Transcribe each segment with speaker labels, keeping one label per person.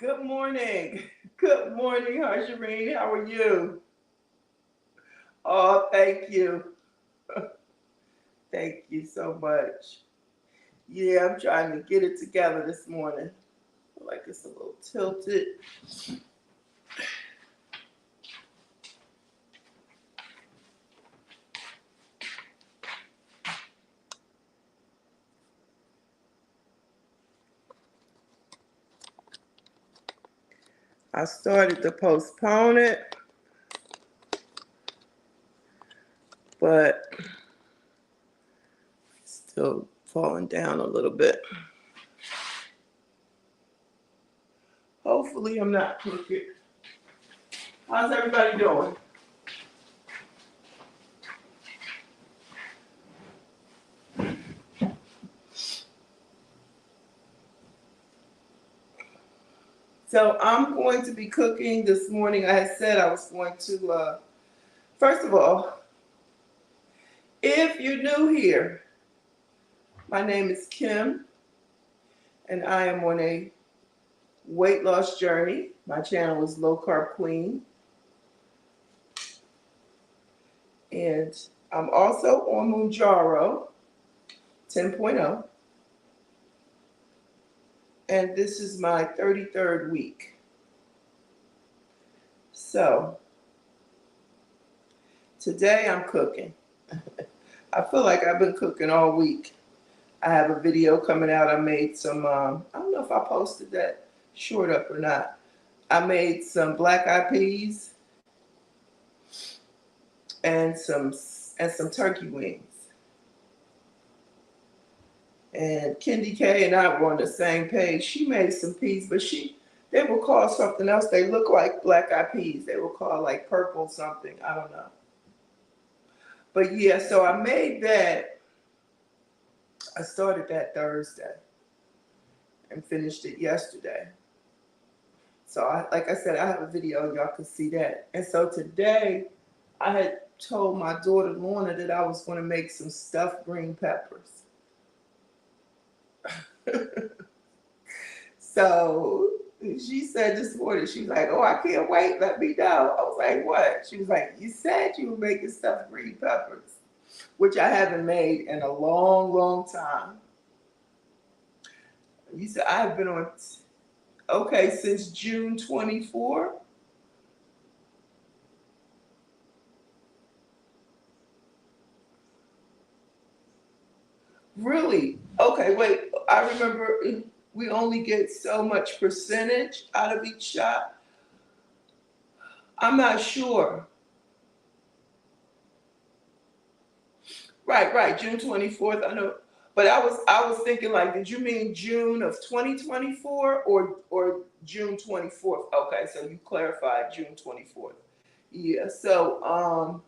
Speaker 1: Good morning. Good morning, Harshareen. How are you? Oh, thank you. Thank you so much. Yeah, I'm trying to get it together this morning. Feel like it's a little tilted. I started to postpone it, but still falling down a little bit. Hopefully, I'm not crooked. How's everybody doing? So, I'm going to be cooking this morning. I had said I was going to, first of all, if you're new here, my name is Kim, and I am on a weight loss journey. My channel is Low Carb Queen, and I'm also on Mounjaro 10.0, and this is my 33rd week. So today I'm cooking. I feel like I've been cooking all week. I have a video coming out. I made some, I don't know if I posted that short up or not. I made some black eyed peas and some turkey wings. And Kendi K and I were on the same page. She made some peas, but they were called something else. They look like black eyed peas. They were called like purple something. I don't know. But yeah, so I made that. I started that Thursday and finished it yesterday. So like I said, I have a video, y'all can see that. And so today I had told my daughter Lorna that I was going to make some stuffed green peppers. So she said this morning, she was like, oh, I can't wait, let me know. I was like, what? She was like, you said you were making stuffed green peppers, which I haven't made in a long, long time. You said I've been on, okay, since June 24. Really? Okay, wait. I remember we only get so much percentage out of each shot. I'm not sure. Right. June 24th. I know. But I was thinking like, did you mean June of 2024 or June 24th? Okay, so you clarified June 24th. Yeah. So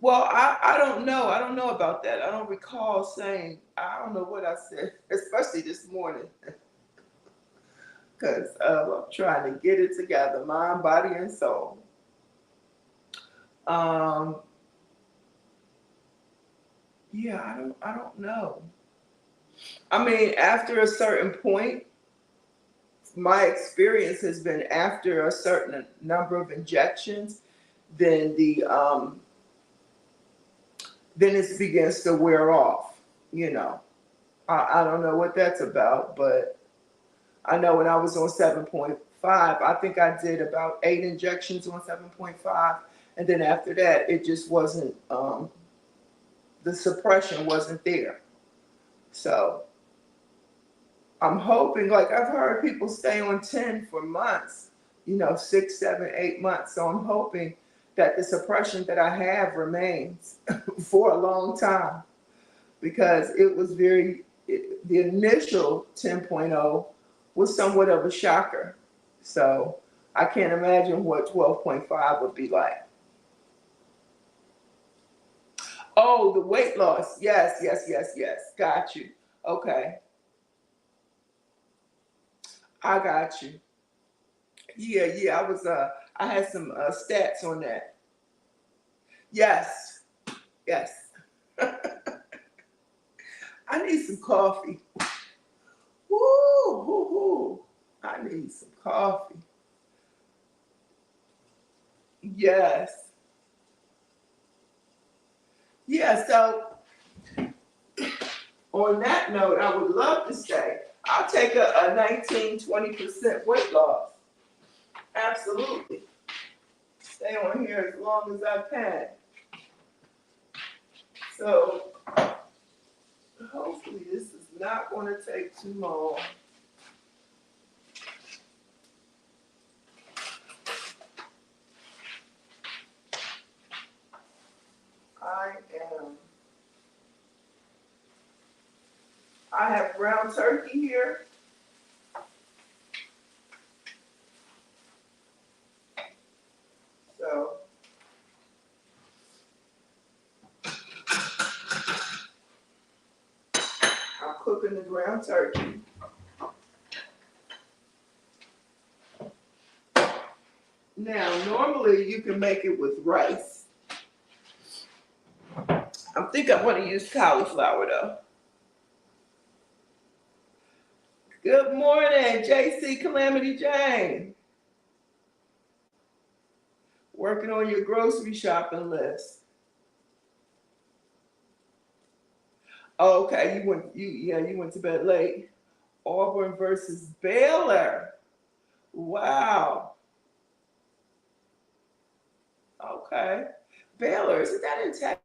Speaker 1: well, I don't know. I don't know about that. I don't recall saying, I don't know what I said, especially this morning, because I'm trying to get it together, mind, body, and soul. Um, yeah, I don't know. I mean, after a certain point, my experience has been after a certain number of injections, then then it begins to wear off. You know, I don't know what that's about, but I know when I was on 7.5, I think I did about 8 injections on 7.5, and then after that, it just wasn't. The suppression wasn't there. So I'm hoping, like I've heard people stay on 10 for months, 6, 7, 8 months. So I'm hoping that the suppression that I have remains for a long time, because it was the initial 10.0 was somewhat of a shocker. So I can't imagine what 12.5 would be like. Oh, the weight loss. Yes. Got you. Okay. I got you. Yeah. I had some stats on that. Yes. Yes. I need some coffee. Woo! Woo. I need some coffee. Yes. Yeah, so on that note, I would love to stay. I'll take a 19, 20% weight loss. Absolutely. Stay on here as long as I can. So hopefully this is not going to take too long. I have ground turkey here. So I'm cooking the ground turkey. Now, normally you can make it with rice. I think I want to use cauliflower though. Good morning, JC Calamity Jane. Working on your grocery shopping list. Oh, okay, you went to bed late. Auburn versus Baylor. Wow. Okay. Baylor, isn't that in Texas?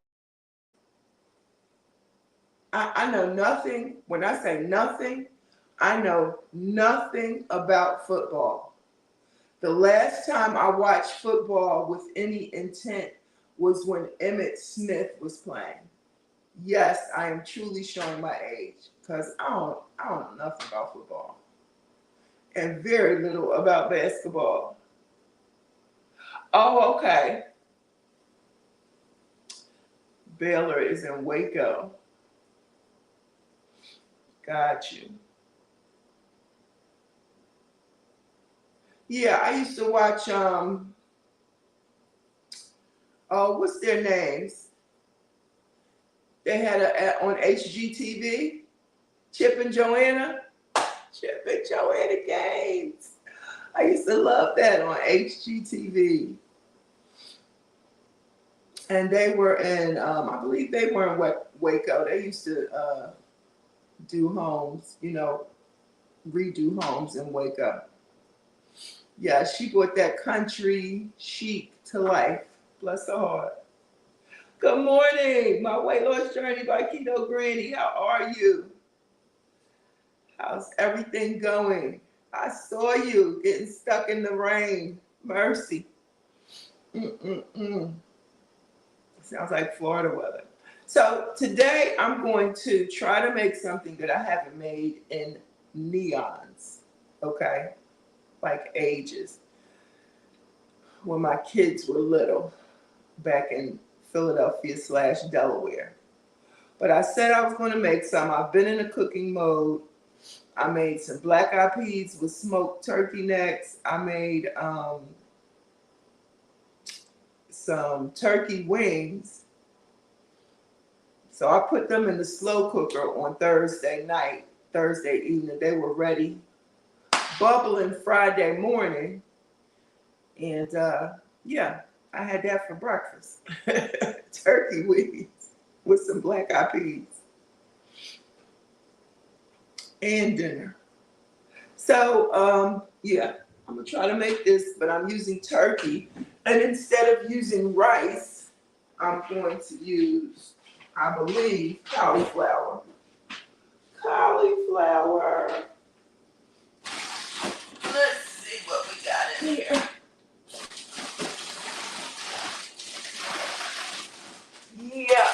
Speaker 1: I know nothing. When I say nothing, I know nothing about football. The last time I watched football with any intent was when Emmitt Smith was playing. Yes, I am truly showing my age because I don't know nothing about football and very little about basketball. Oh, okay. Baylor is in Waco. Got you. Yeah, I used to watch oh, what's their names? They had on HGTV, Chip and Joanna. Chip and Joanna Games. I used to love that on HGTV. And they were in, I believe they were in Waco. They used to do homes, redo homes in Waco. Yeah, she brought that country chic to life. Bless her heart. Good morning, my weight loss journey by Keto Granny. How are you? How's everything going? I saw you getting stuck in the rain. Mercy. Sounds like Florida weather. So today I'm going to try to make something that I haven't made in neons, okay? Like ages. When my kids were little, back in Philadelphia/Delaware. But I said I was going to make some. I've been in a cooking mode. I made some black-eyed peas with smoked turkey necks. I made some turkey wings. So I put them in the slow cooker on Thursday evening. They were ready, bubbling Friday morning. And yeah, I had that for breakfast. Turkey wings with some black-eyed peas. And dinner. So yeah, I'm gonna try to make this, but I'm using turkey. And instead of using rice, I'm going to use, I believe, cauliflower. Cauliflower. Let's see what we got in here. Yeah.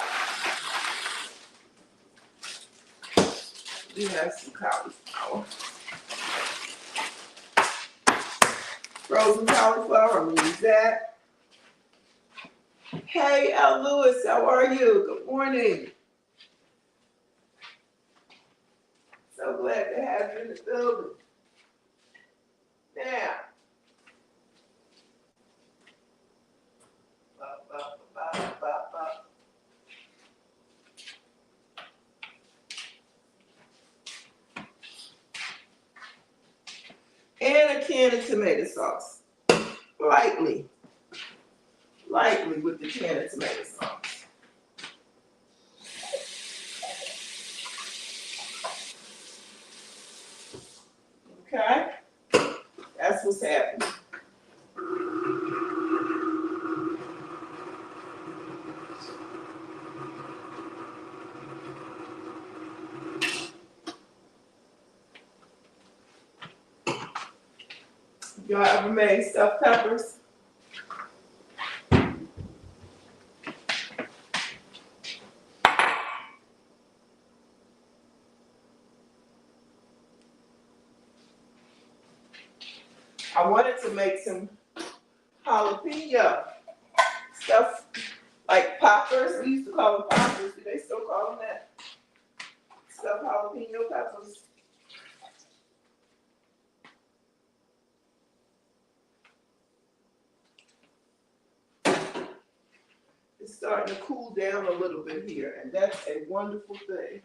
Speaker 1: We have some cauliflower. Frozen cauliflower, I'm gonna use that. Hey, L. Lewis, how are you? Good morning. So glad to have you in the building. Now, and a can of tomato sauce. Lightly with the can of tomato sauce. Okay? That's what's happening. Y'all ever made stuffed peppers? I wanted to make some jalapeno stuff, like poppers. We used to call them poppers. Do they still call them that? Stuffed jalapeno peppers. It's starting to cool down a little bit here, and that's a wonderful thing.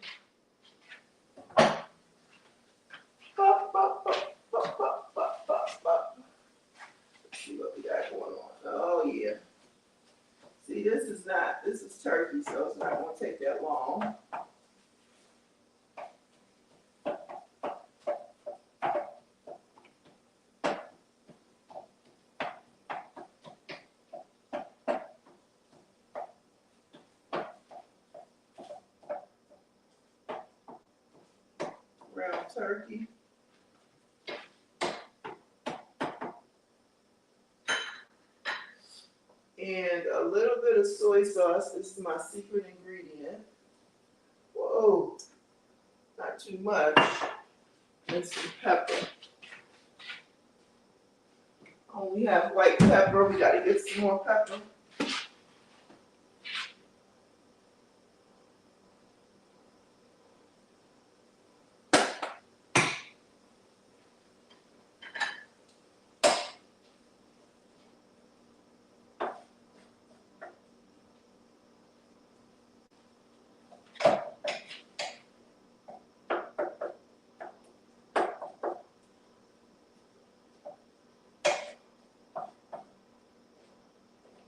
Speaker 1: Let's see what we got going on. Oh yeah. See, this is turkey, so it's not going to take that long. Ground turkey. And a little bit of soy sauce. This is my secret ingredient. Whoa, not too much. And some pepper. I only have white pepper. We got to get some more pepper.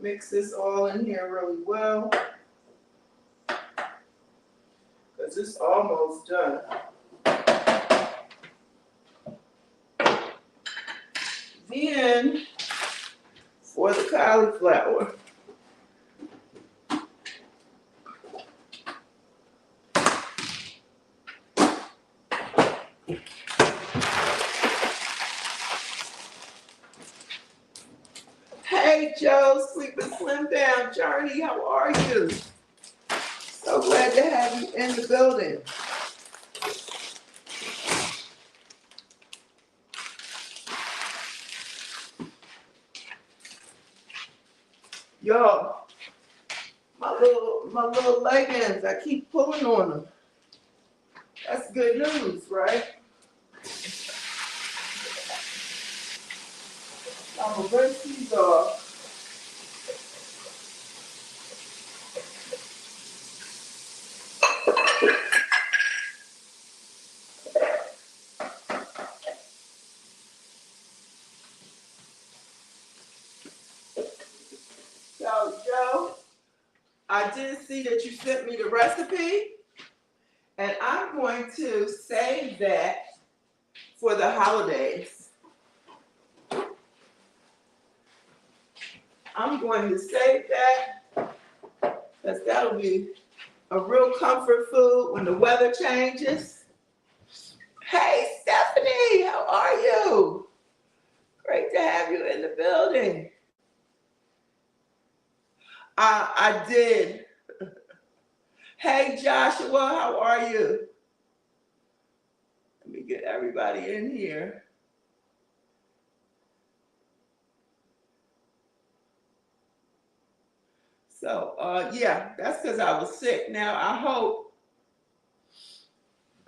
Speaker 1: Mix this all in here really well, because it's almost done. Then, for the cauliflower, hey Joe, Sleeping Slim Down Journey, how are you? So glad to have you in the building. Y'all, my little leggings, I keep pulling on them. That's good news, right? I'm gonna rinse these off. So, Joe, I did see that you sent me the recipe, and I'm going to save that for the holidays. I'm going to save that, because that'll be a real comfort food when the weather changes. Hey, Stephanie, how are you? Great to have you in the building. I did. Hey, Joshua, how are you? Let me get everybody in here. So, yeah, that's because I was sick. Now, I hope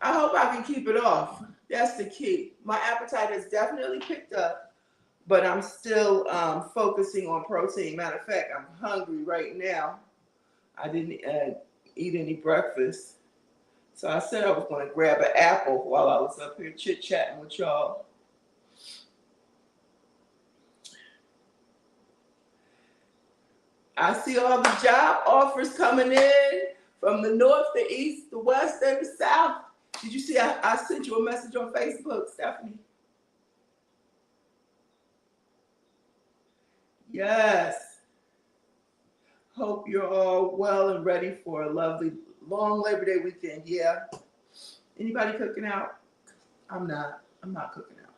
Speaker 1: I can keep it off. That's the key. My appetite has definitely picked up, but I'm still focusing on protein. Matter of fact, I'm hungry right now. I didn't eat any breakfast. So I said I was going to grab an apple while I was up here chit-chatting with y'all. I see all the job offers coming in from the north, the east, the west, and the south. Did you see I sent you a message on Facebook, Stephanie? Yes. Hope you're all well and ready for a lovely long Labor Day weekend. Yeah. Anybody cooking out? I'm not. I'm not cooking out.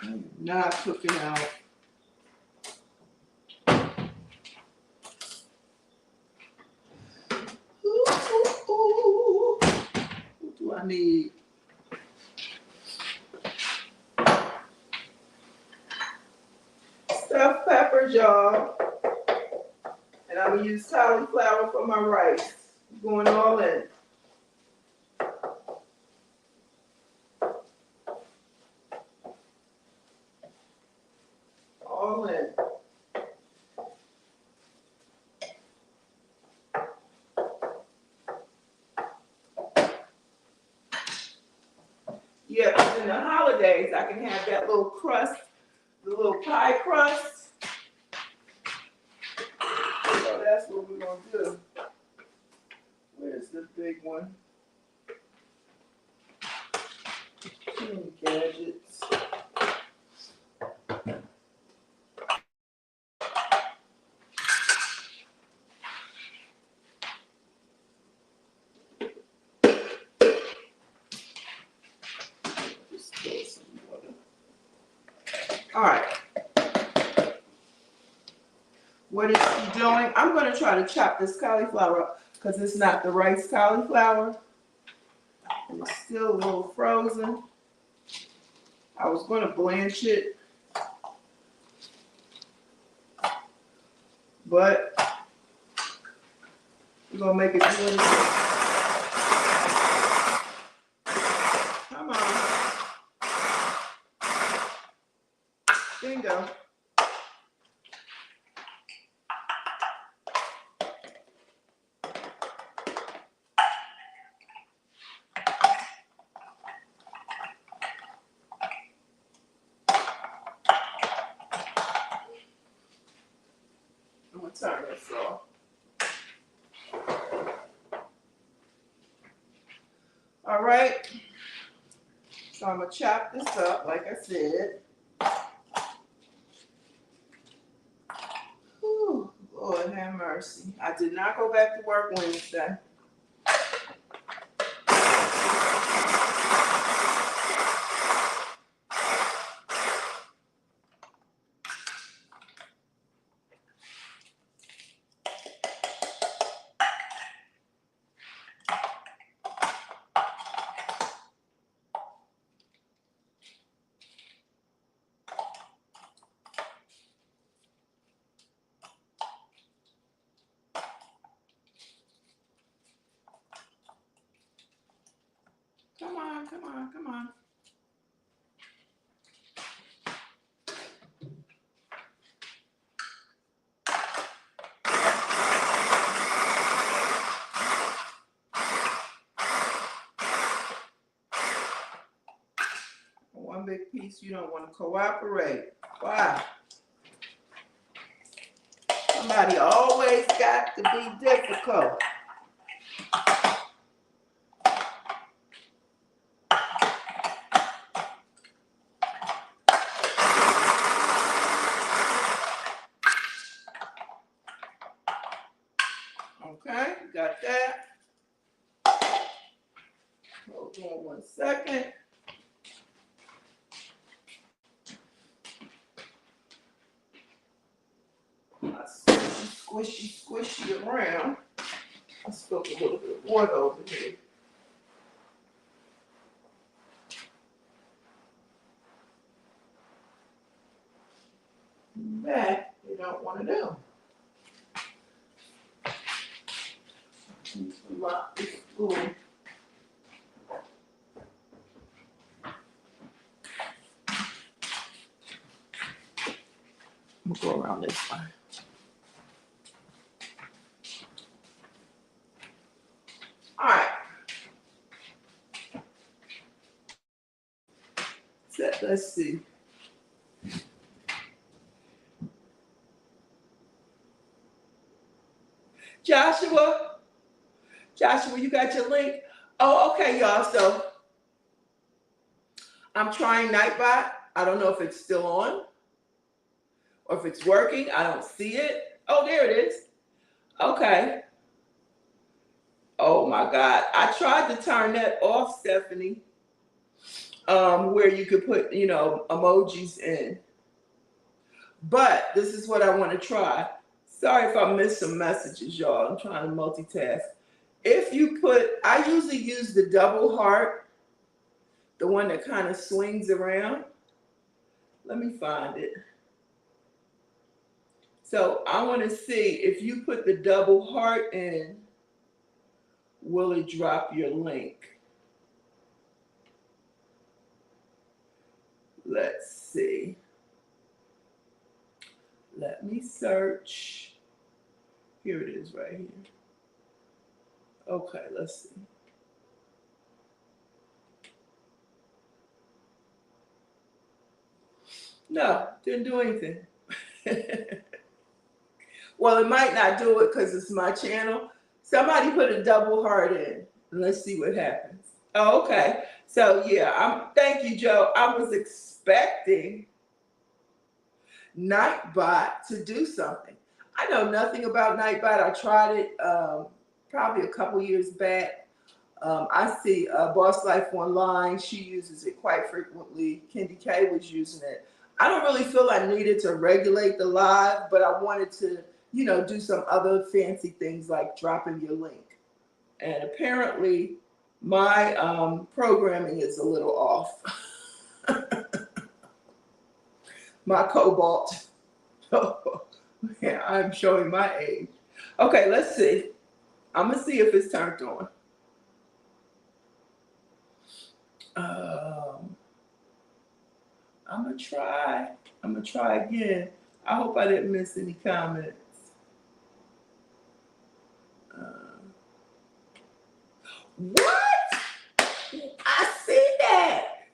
Speaker 1: I'm not cooking out. Ooh, ooh, ooh. What do I need? Stuffed peppers, y'all. And I'm gonna use cauliflower for my rice. Going all in. All in. Yeah, because in the holidays, I can have that little crust, the little pie crust. So that's what we're going to do. Where's the big one? Gadgets. Just throw some water. All right. What is she doing? I'm going to try to chop this cauliflower up because it's not the rice cauliflower. And it's still a little frozen. I was going to blanch it, but we're going to make it do anything. Come on. Bingo. I'm going to turn this off. All right. So I'm going to chop this up, like I said. Whew, Lord have mercy. I did not go back to work Wednesday. Come on, come on, come on. One big piece, you don't want to cooperate. Why? Somebody always got to be difficult. Okay, got that. Hold on 1 second. I squishy around. I spilled a little bit of water over here. That you don't want to do. Lock this spoon. I'm gonna go around this way. All right. So let's see. Joshua, you got your link? Oh, okay, y'all. So I'm trying Nightbot. I don't know if it's still on or if it's working. I don't see it. Oh, there it is. Okay. Oh my God. I tried to turn that off, Stephanie, where you could put, emojis in. But this is what I want to try. Sorry if I missed some messages, y'all. I'm trying to multitask. If you I usually use the double heart, the one that kind of swings around. Let me find it. So I want to see if you put the double heart in, will it drop your link? Let's see. Let me search. Here it is right here. Okay, let's see. No, didn't do anything. Well, it might not do it because it's my channel. Somebody put a double heart in. Let's see what happens. Oh, okay. So yeah, thank you, Joe. I was expecting Nightbot to do something. I know nothing about Nightbot. I tried it probably a couple years back. I see Boss Life Online. She uses it quite frequently. Kendi K was using it. I don't really feel I needed to regulate the live, but I wanted to, do some other fancy things like dropping your link. And apparently my programming is a little off. My Cobalt. Yeah, I'm showing my age. Okay, let's see. I'm going to see if it's turned on. I'm going to try. I'm going to try again. I hope I didn't miss any comments. What? I see that.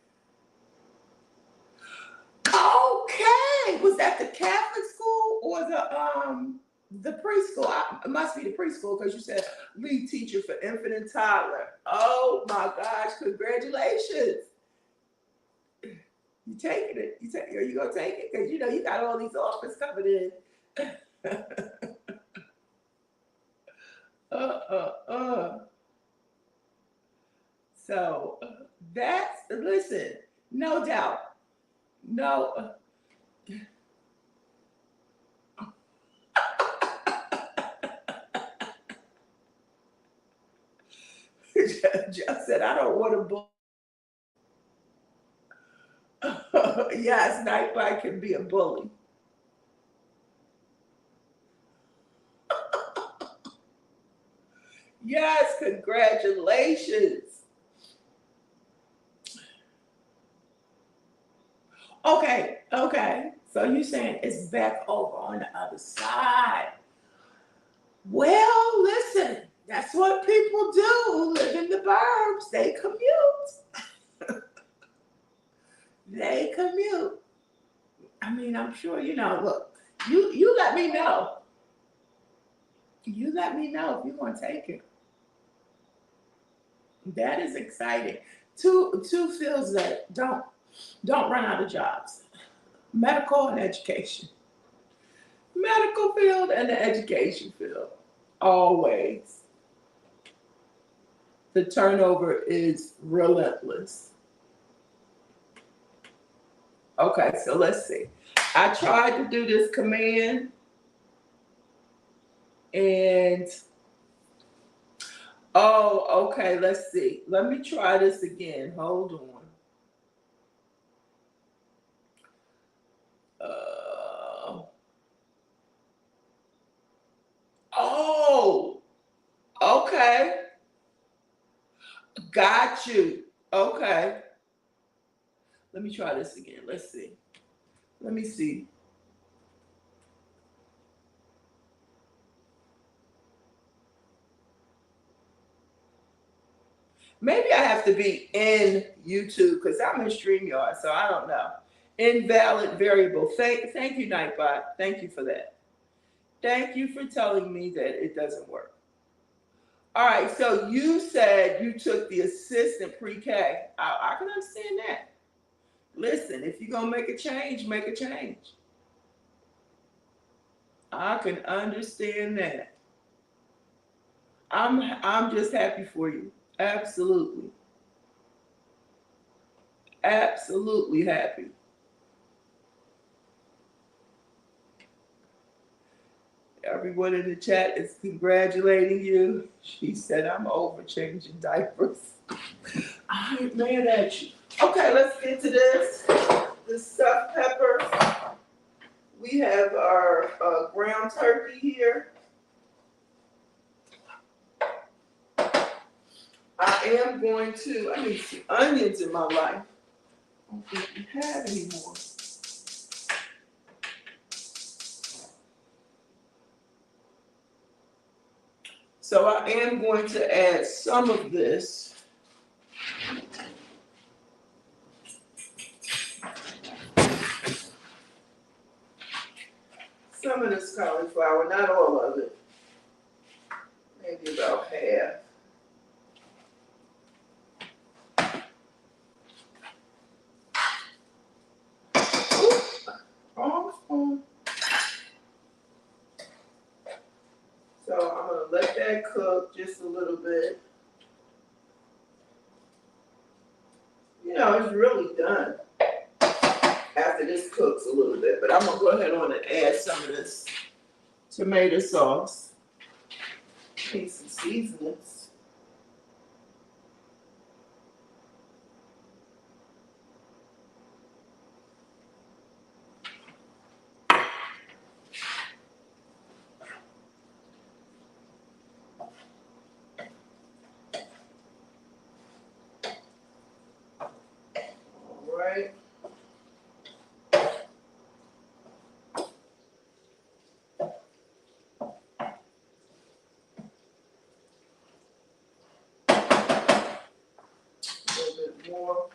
Speaker 1: Okay. Was that the Catholic school or the preschool? It must be the preschool because you said lead teacher for infant and toddler. Oh my gosh! Congratulations. You taking it? Are you gonna take it? Because you got all these offers coming in. So listen, no doubt. No. Jeff said, I don't want to bully. Yes, Nightbot can be a bully. Yes, congratulations. Okay. So you're saying it's back over on the other side. Well, listen, that's what people do who live in the burbs. They commute. They commute. I mean, I'm sure, look, you let me know. You let me know if you want to take it. That is exciting. Two fields that don't run out of jobs. Medical and education. Medical field and the education field. Always. The turnover is relentless. Okay, so let's see. I tried to do this command and okay, let's see. Let me try this again. Hold on. Okay. Got you. Okay. Let me try this again. Let's see. Let me see. Maybe I have to be in YouTube because I'm in StreamYard, so I don't know. Invalid variable. Thank you, Nightbot. Thank you for that. Thank you for telling me that it doesn't work. All right, so you said you took the assistant pre-K. I can understand that. Listen, if you're gonna make a change, make a change. I can understand that. I'm just happy for you. Absolutely. Absolutely happy. Everyone in the chat is congratulating you. She said, I'm over changing diapers. I ain't mad at you. Okay, let's get to this. The stuffed peppers. We have our ground turkey here. I need some onions in my life. I don't think we have any more. So I am going to add some of this. Some of this cauliflower, not all of it. Maybe about half. Awesome. So I'm gonna let that cook just a little bit. You know, it's really done after this cooks a little bit, but I'm gonna go ahead on and add some of this tomato sauce. Need some seasonings. All right. A little bit more.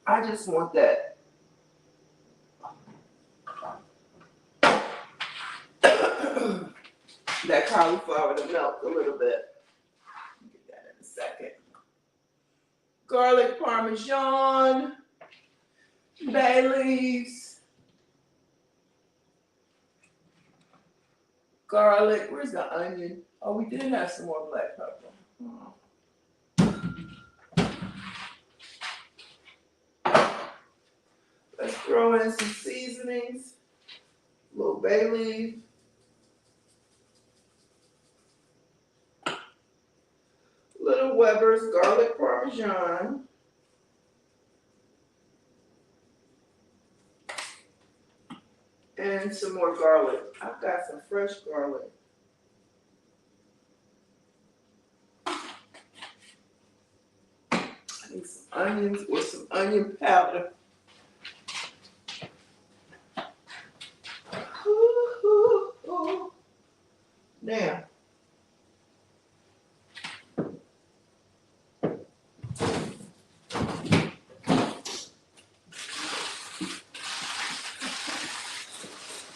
Speaker 1: I just want that that cauliflower to melt a little bit. Get that in a second. Garlic parmesan, bay leaves, garlic. Where's the onion? Oh, we did have some more black pepper. Oh. Let's throw in some seasonings, a little bay leaf, little Weber's garlic parmesan, and some more garlic. I've got some fresh garlic. I need some onions or some onion powder. Now,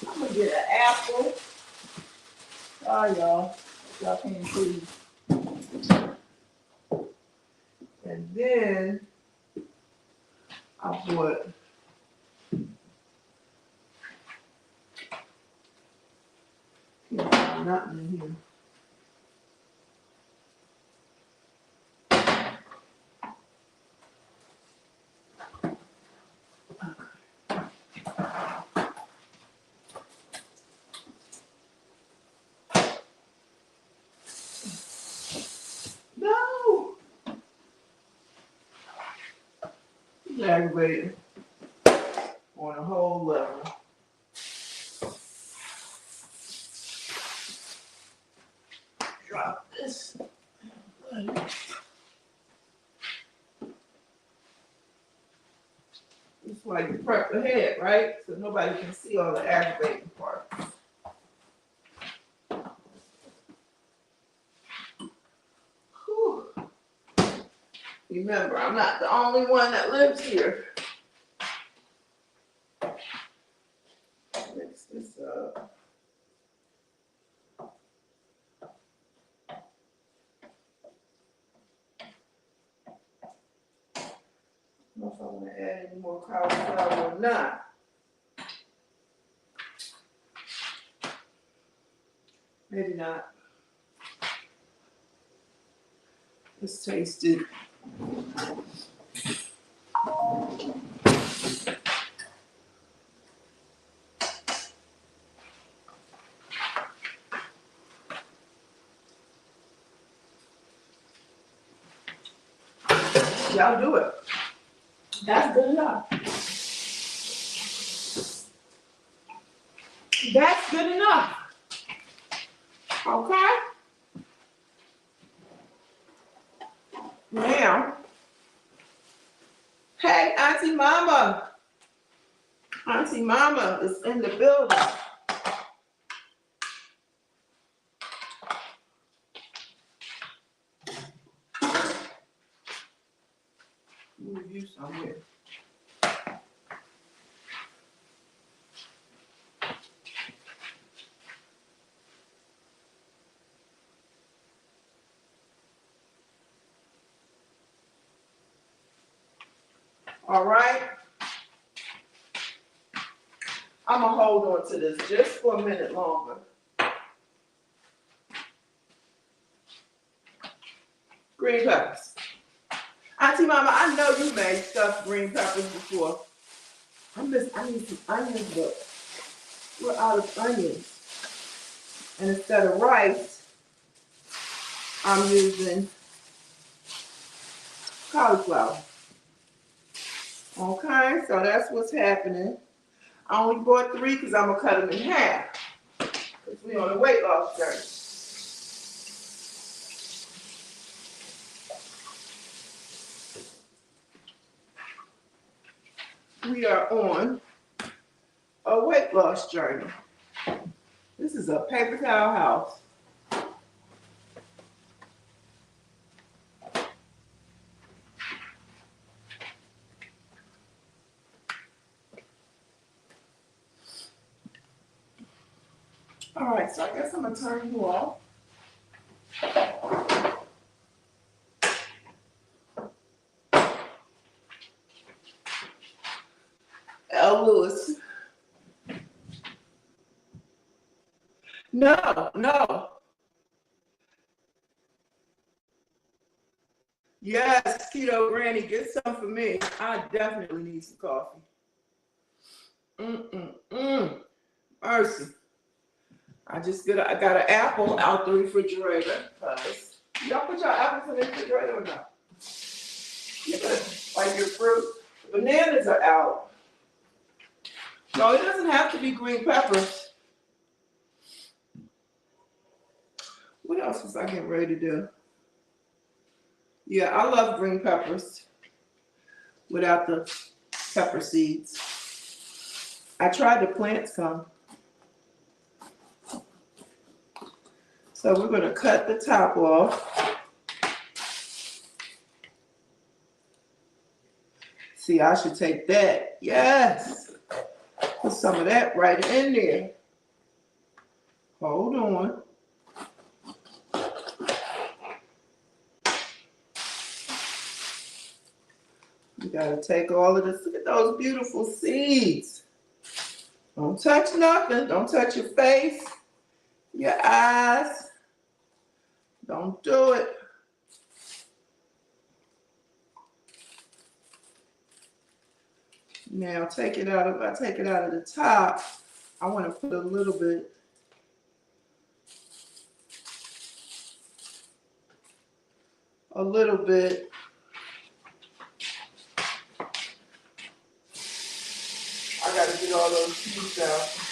Speaker 1: I'm gonna get an apple. Sorry, y'all can't see. And then I put nothing in here. No, it's aggravating on a whole level. Drop this. why you prep the head, right? So nobody can see all the aggravating parts. Whew. Remember, I'm not the only one that lives here. Mix this up. I don't know if I want to add any more cauliflower or not. Maybe not. Let's taste it. Y'all do it. That's good enough. That's good enough. Okay? Now, hey, Auntie Mama. Auntie Mama is in the building. Move you somewhere. All right. I'm going to hold on to this just for a minute longer. Green peppers. Auntie Mama, I know you made stuffed green peppers before. I need some onions, but we're out of onions. And instead of rice, I'm using cauliflower. Okay, so that's what's happening. I only bought 3 because I'm going to cut them in half. Because we're on a weight loss journey. We are on a weight loss journey. This is a paper towel house. All right, so I guess I'm going to turn you off. L. Lewis. No. Yes, Keto Granny, get some for me. I definitely need some coffee. Mercy. I got an apple out the refrigerator. Y'all put your apples in the refrigerator or not? Like your fruit. The bananas are out. No, it doesn't have to be green peppers. What else was I getting ready to do? Yeah, I love green peppers without the pepper seeds. I tried to plant some. So we're going to cut the top off. See, I should take that. Yes. Put some of that right in there. Hold on. You got to take all of this. Look at those beautiful seeds. Don't touch nothing. Don't touch your face, your eyes. Don't do it. Now take it out of the top. I want to put a little bit. I got to get all those seeds out.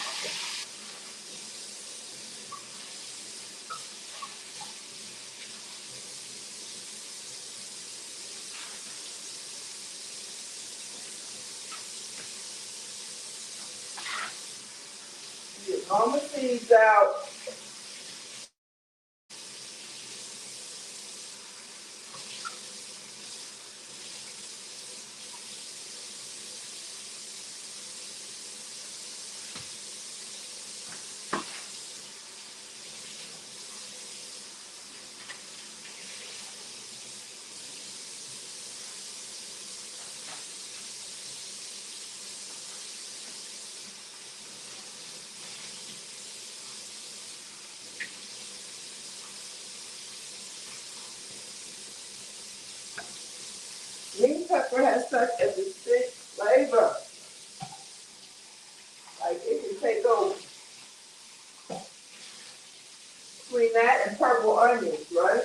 Speaker 1: Get all my seeds out. Green pepper has such a distinct flavor. Like it can take over between that and purple onions, right?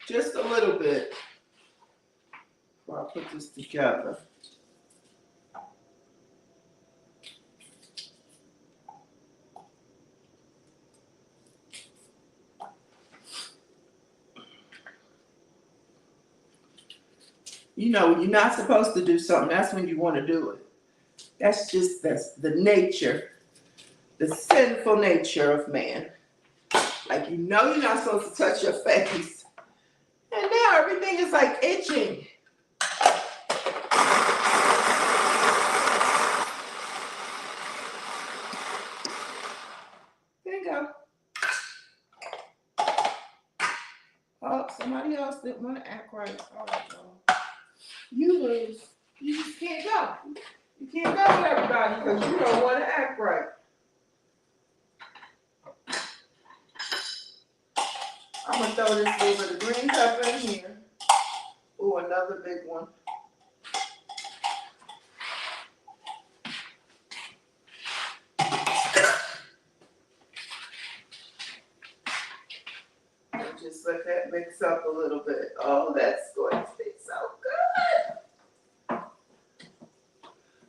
Speaker 1: Just a little bit. Before I put this together. You know, when you're not supposed to do something, that's when you want to do it. That's the nature, the sinful nature of man. Like, you know you're not supposed to touch your face. And now everything is like itching. There you go. Oh, somebody else didn't want to act right. All right, well, you lose. You just can't go. You can't go with everybody because you don't want to act right. I'm going to throw this little bit of green pepper in here. Ooh, another big one. And just let that mix up a little bit. Oh, that's going to be so good.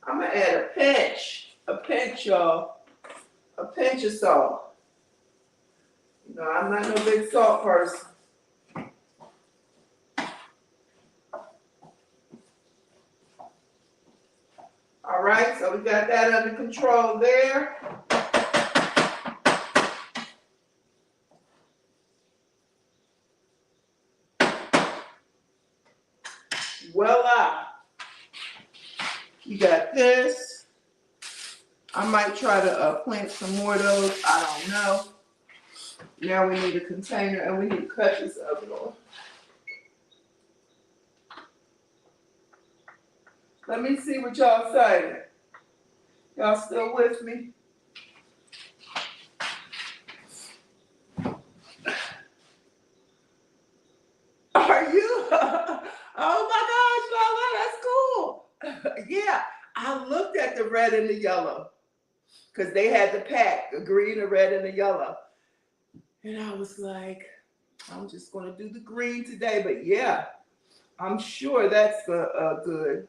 Speaker 1: I'm going to add a pinch, y'all. A pinch of salt. You know, I'm not no big salt person. All right, so we got that under control there. Voila. You got this. I might try to plant some more of those. I don't know. Now we need a container and we need to cut this oven off. Let me see what y'all say. Y'all still with me? Are you? Oh my gosh, Lola, that's cool. Yeah, I looked at the red and the yellow because they had the pack, the green, the red, and the yellow. And I was like, I'm just going to do the green today. But yeah, I'm sure that's good.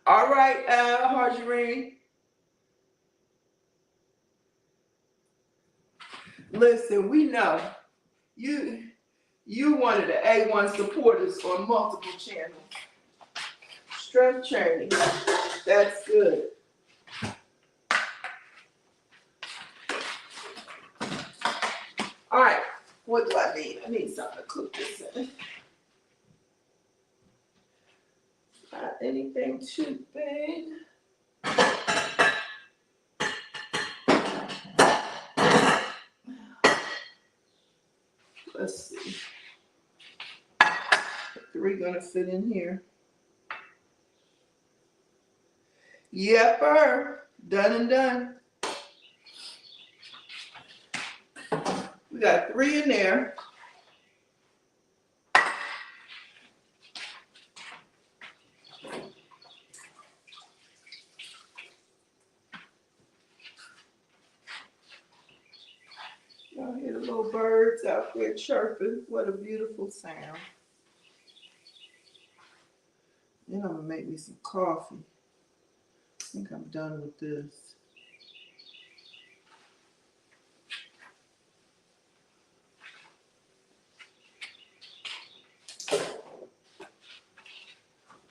Speaker 1: All right, Harjarine. Listen, we know you one of the A1 supporters on multiple channels. Strength training, that's good. All right, what do I need? I need something to cook this in. Not anything too big. Let's see. 3 gonna fit in here. Yepper, done and done. We got 3 in there. Y'all hear the little birds out there chirping. What a beautiful sound. Then I'm gonna make me some coffee. I think I'm done with this.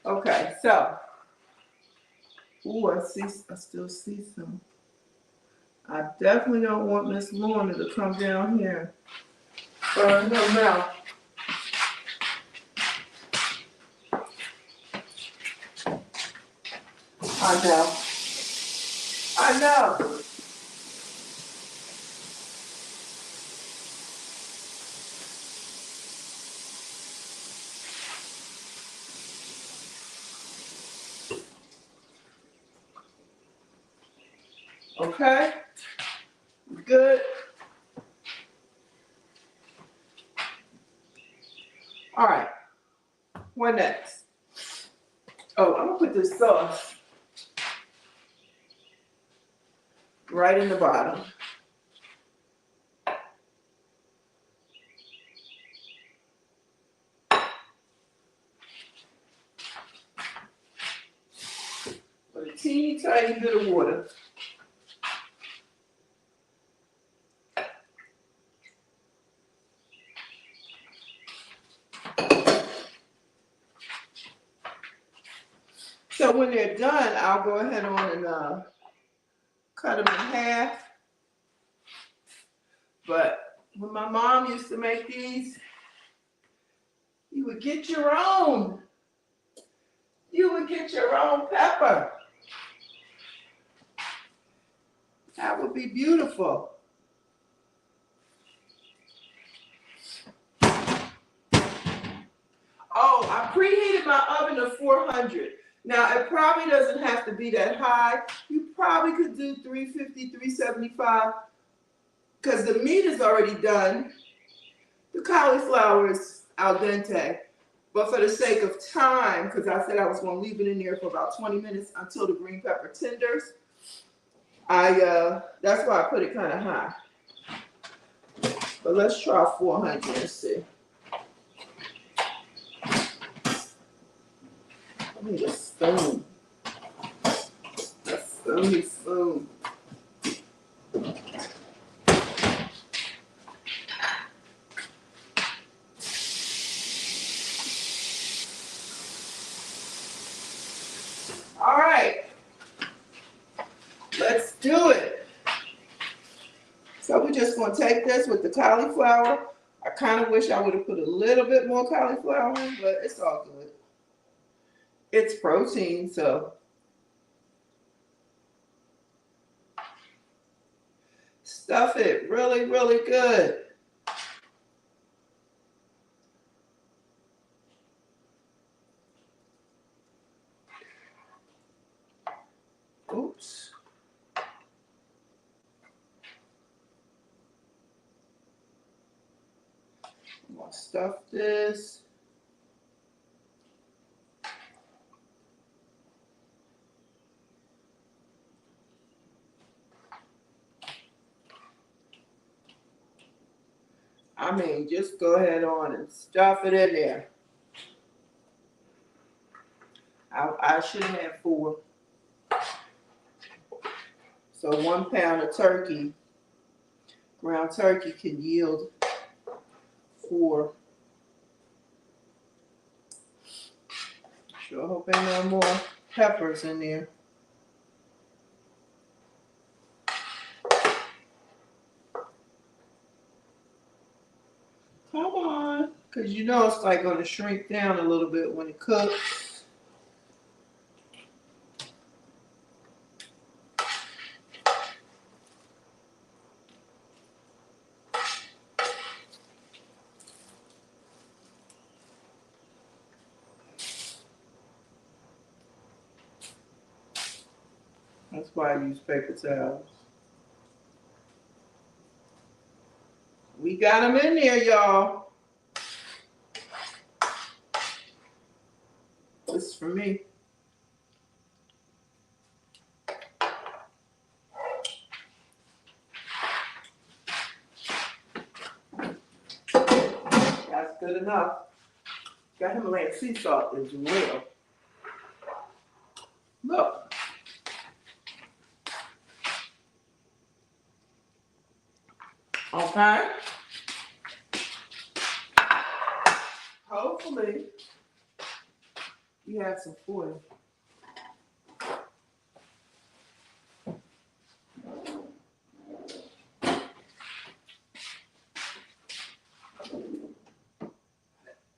Speaker 1: Okay, so, ooh, I still see some. I definitely don't want Miss Lorna to come down here and burn her mouth. I know. I know. Okay? Good. All right. What next? Oh, I'm gonna put this sauce right in the bottom. With a teeny tiny bit of water. So when they're done, I'll go ahead on and cut them in half. But when my mom used to make these, you would get your own. You would get your own pepper. That would be beautiful. Oh, I preheated my oven to 400. Now, it probably doesn't have to be that high. You probably could do 350, 375, because the meat is already done. The cauliflower is al dente. But for the sake of time, because I said I was going to leave it in there for about 20 minutes until the green pepper tenders, that's why I put it kind of high. But let's try 400 and see. I need a spoon. A spoony spoon. All right. Let's do it. So we're just going to take this with the cauliflower. I kind of wish I would have put a little bit more cauliflower in, but it's all good. It's protein, so stuff it really, really good. Oops. I'm going to stuff this. I mean, just go ahead on and stuff it in there. I should have had 4. So 1 pound of turkey, ground turkey, can yield 4. Sure hope ain't no more peppers in there. Come on, because you know it's like going to shrink down a little bit when it cooks. That's why I use paper towels. We got them in there, y'all. This is for me. That's good enough. Got Himalayan sea salt as well. Look. Okay. Hopefully, you have some foil.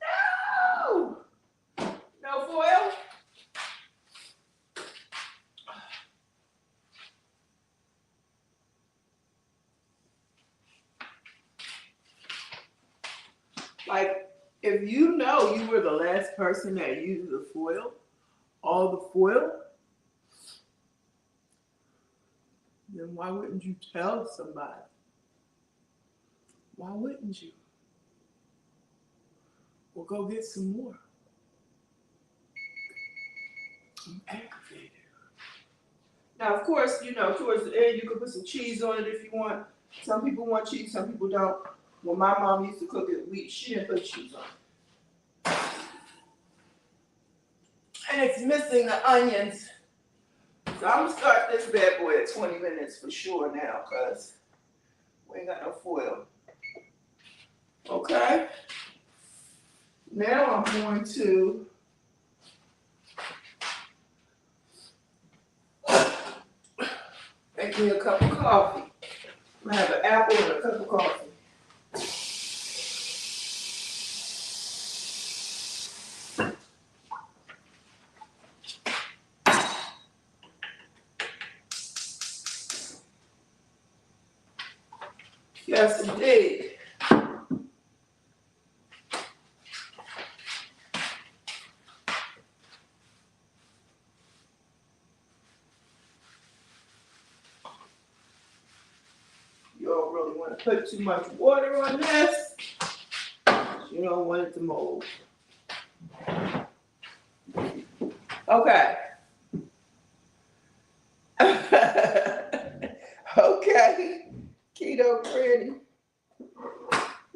Speaker 1: No! No foil? Like, if you know you were the last person that used the foil, all the foil, then why wouldn't you tell somebody? Why wouldn't you? Well, go get some more. I'm aggravated. Now, of course, you know, towards the end, you can put some cheese on it if you want. Some people want cheese, some people don't. When my mom used to cook it, she didn't put cheese on it. And it's missing the onions. So I'm gonna start this bad boy at 20 minutes for sure now, cause we ain't got no foil. Okay. Now I'm going to make me a cup of coffee. I'm gonna have an apple and a cup of coffee. Yes, indeed. You don't really want to put too much water on this. You don't want it to mold. Okay. Okay. Keto Granny.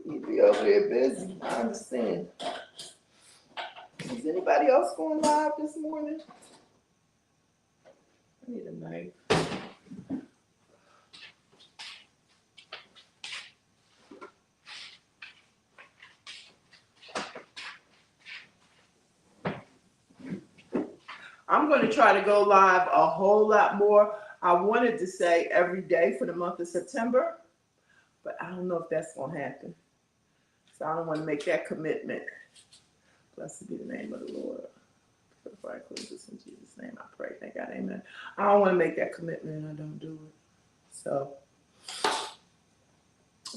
Speaker 1: You be over there busy. I understand. Is anybody else going live this morning? I need a knife. I'm going to try to go live a whole lot more. I wanted to say every day for the month of September, but I don't know if that's going to happen. So I don't want to make that commitment. Blessed be the name of the Lord. Before I close this in Jesus' name, I pray. Thank God, amen. I don't want to make that commitment and I don't do it. So,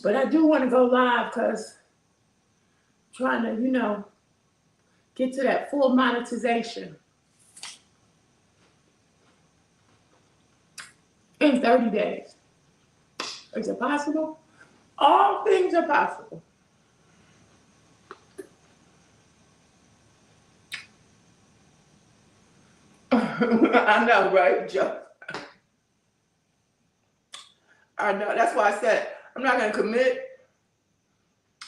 Speaker 1: but I do want to go live because I'm trying to, you know, get to that full monetization in 30 days. Is it possible? All things are possible. I know, right, Joe? I know. That's why I said I'm not going to commit.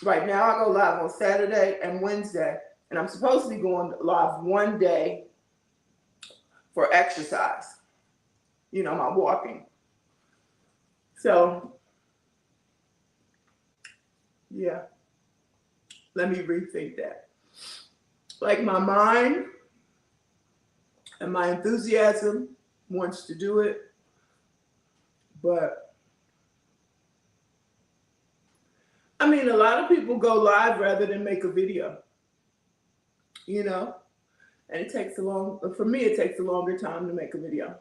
Speaker 1: Right now, I go live on Saturday and Wednesday, and I'm supposed to be going live one day for exercise. You know, my walking. So, yeah, let me rethink that. Like my mind and my enthusiasm wants to do it, but I mean, a lot of people go live rather than make a video, you know, and it takes for me, it takes a longer time to make a video.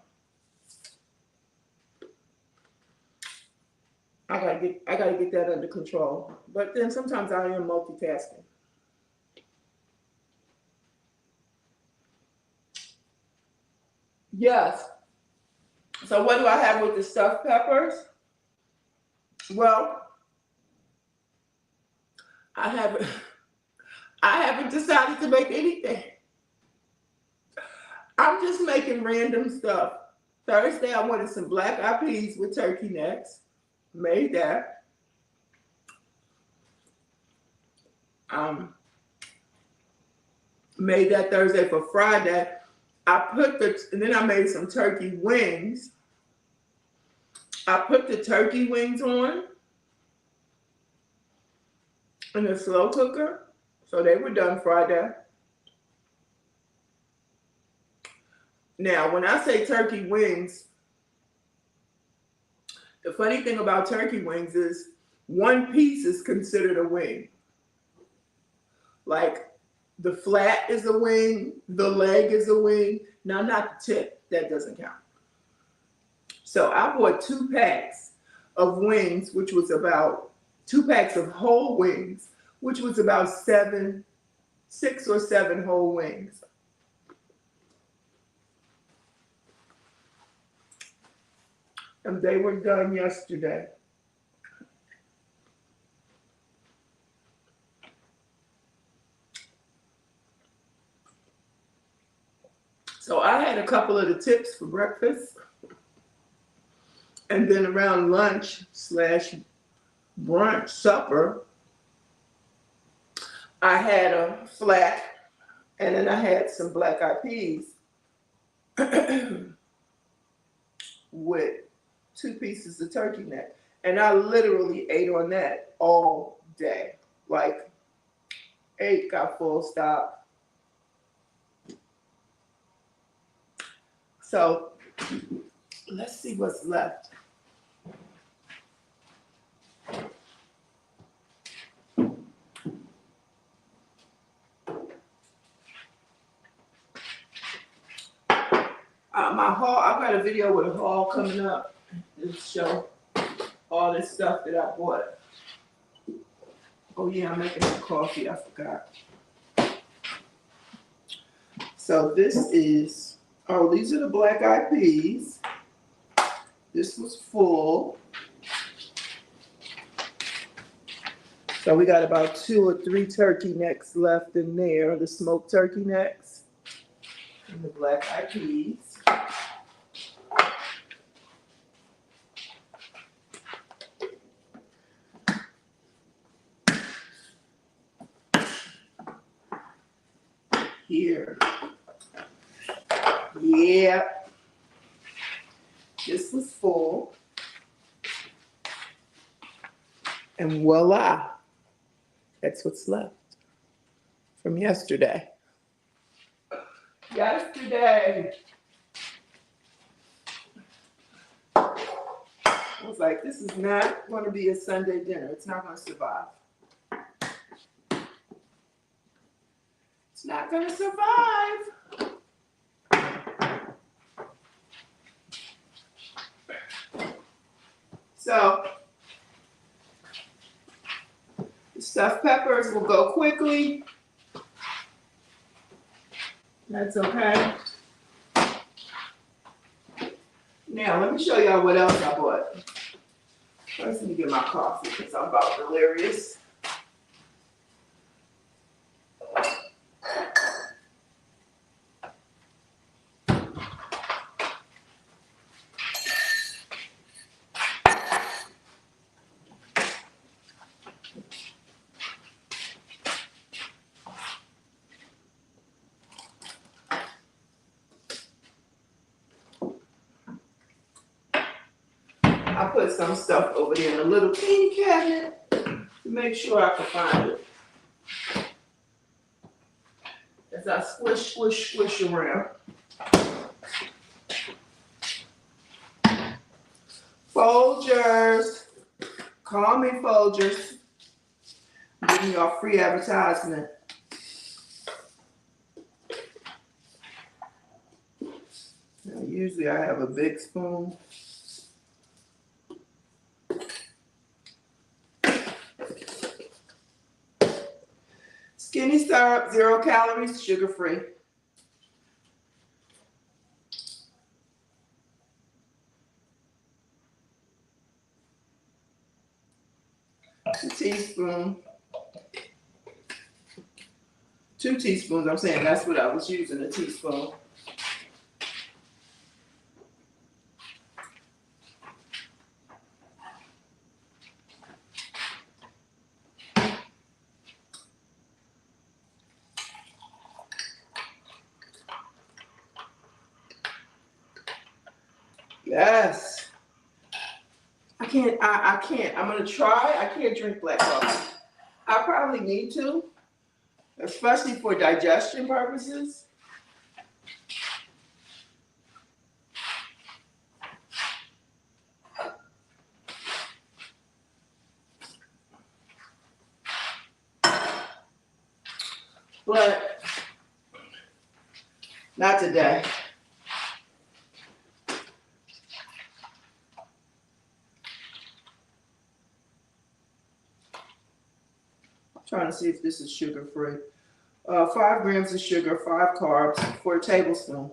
Speaker 1: I gotta get that under control. But then sometimes I am multitasking. Yes. So what do I have with the stuffed peppers? Well, I haven't decided to make anything. I'm just making random stuff. Thursday I wanted some black-eyed peas with turkey necks. Made that. Made that Thursday. For Friday, and then I made some turkey wings. I put the turkey wings on in a slow cooker. So they were done Friday. Now, when I say turkey wings, the funny thing about turkey wings is one piece is considered a wing. Like the flat is a wing, the leg is a wing. Now, not the tip, that doesn't count. So I bought 2 packs of wings, which was about 2 packs of whole wings, which was about 6 or 7 whole wings. And they were done yesterday. So I had a couple of the tips for breakfast. And then around lunch / brunch, supper, I had a flat, and then I had some black eyed peas with 2 pieces of turkey neck. And I literally ate on that all day. Like, ate, got full, stop. So let's see what's left. My haul, I've got a video with a haul coming up to show all this stuff that I bought. Oh yeah, I'm making some coffee, I forgot. So this is, these are the black eyed peas. This was full. So we got about 2 or 3 turkey necks left in there, the smoked turkey necks and the black eyed peas. Here. Yeah. This was full. And voila. That's what's left from yesterday. Yesterday. I was like, this is not going to be a Sunday dinner. It's not going to survive. It's not going to survive. So, the stuffed peppers will go quickly. That's okay. Now, let me show y'all what else I bought. First, let me get my coffee because I'm about delirious. I put some stuff over there in a little teeny cabinet to make sure I can find it. As I squish, squish, squish around. Folgers. Call me Folgers. I'm giving y'all free advertisement. Now, usually I have a big spoon. Skinny syrup, 0 calories, sugar-free. A teaspoon. 2 teaspoons, I'm saying that's what I was using, a teaspoon. Yes. I can't. I'm gonna try. I can't drink black coffee. I probably need to, especially for digestion purposes. But not today. I'm trying to see if this is sugar free. 5 grams of sugar, 5 carbs, for a tablespoon.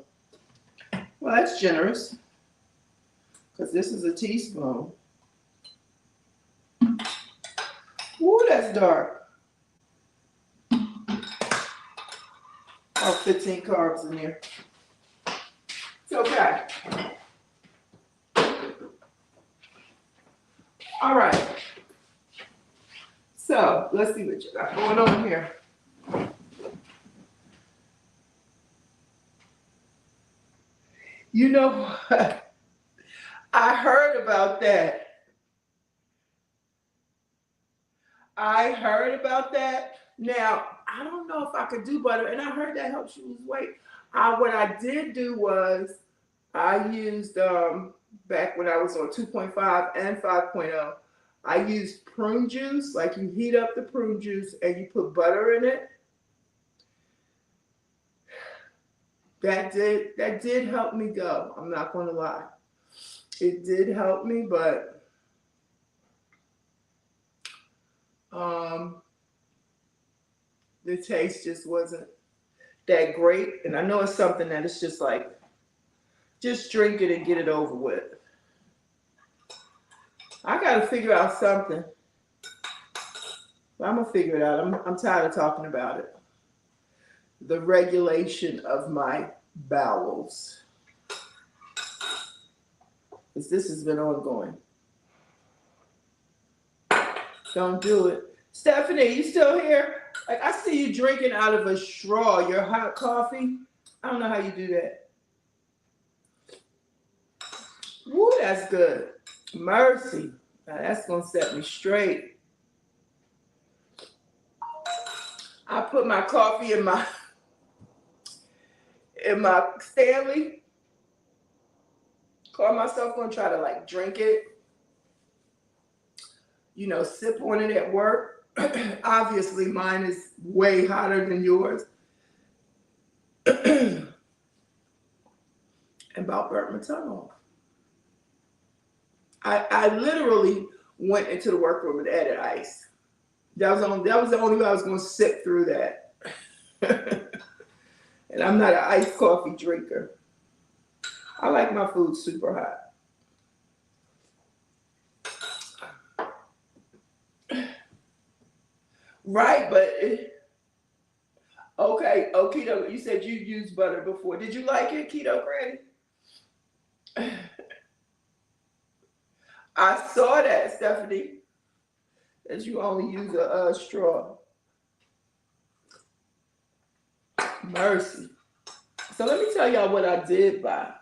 Speaker 1: Well, that's generous because this is a teaspoon. Ooh, that's dark. Oh, 15 carbs in there. It's okay. All right. So let's see what you got going on here. You know what? I heard about that. I heard about that. Now, I don't know if I could do butter, and I heard that helps you lose weight. What I did do was I used, back when I was on 2.5 and 5.0, I used prune juice. Like you heat up the prune juice and you put butter in it. That did help me go. I'm not going to lie. It did help me, but the taste just wasn't that great. And I know it's something that it's just like, just drink it and get it over with. I got to figure out something. I'm going to figure it out. I'm tired of talking about it. The regulation of my bowels. Because this has been ongoing. Don't do it. Stephanie, you still here? Like, I see you drinking out of a straw, your hot coffee. I don't know how you do that. Woo, that's good. Mercy. Now that's going to set me straight. I put my coffee in my Stanley. Call myself going to try to like drink it. You know, sip on it at work. Obviously, mine is way hotter than yours. And about burnt my tongue off. I literally went into the workroom and added ice. That was the only way I was going to sip through that. And I'm not an iced coffee drinker. I like my food super hot. Right, but okay, oh keto, you said you used butter before. Did you like it, Keto Granny? I saw that, Stephanie, that you only use a straw. Mercy. So let me tell y'all what I did buy.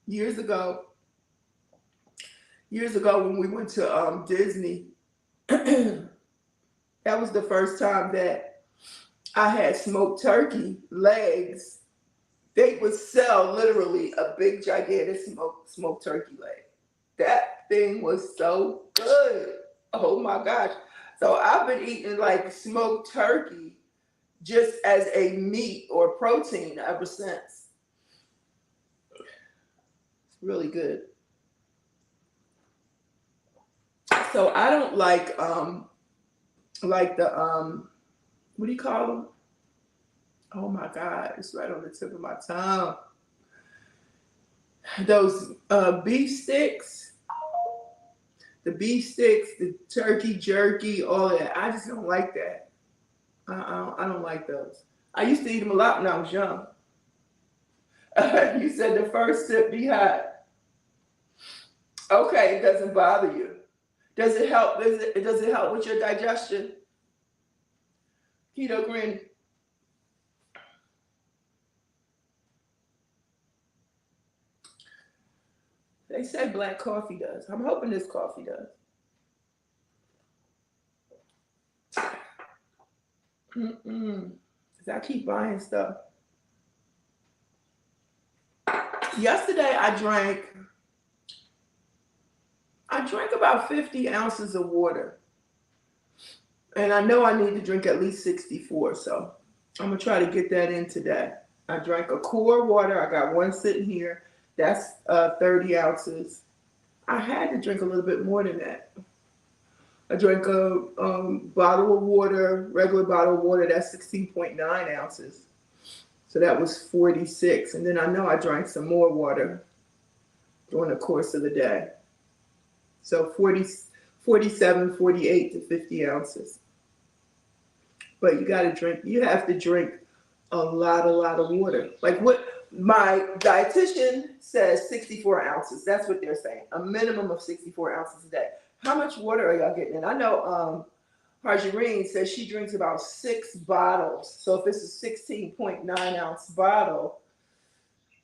Speaker 1: Years ago when we went to Disney, that was the first time that I had smoked turkey legs. They would sell literally a big gigantic smoked turkey leg. That thing was so good. Oh my gosh. So I've been eating like smoked turkey just as a meat or protein ever since. It's really good. So I don't like the what do you call them? Oh my God, it's right on the tip of my tongue. Those beef sticks, the turkey jerky, all that. I just don't like that. I don't like those. I used to eat them a lot when I was young. You said the first sip be hot. Okay, it doesn't bother you. Does it help? Does it help with your digestion? Keto Granny. They say black coffee does. I'm hoping this coffee does. Mm-mm. 'Cause I keep buying stuff. Yesterday I drank about 50 ounces of water. And I know I need to drink at least 64, so I'm gonna try to get that in today. I drank a core water. I got one sitting here. That's 30 ounces. I had to drink a little bit more than that. I drank a bottle of water, regular bottle of water. That's 16.9 ounces. So that was 46. And then I know I drank some more water during the course of the day. So 40, 47, 48 to 50 ounces. But you got to drink, you have to drink a lot of water. Like what my dietitian says 64 ounces. That's what they're saying. A minimum of 64 ounces a day. How much water are y'all getting in? I know Harjareen says she drinks about 6 bottles. So if it's a 16.9 ounce bottle,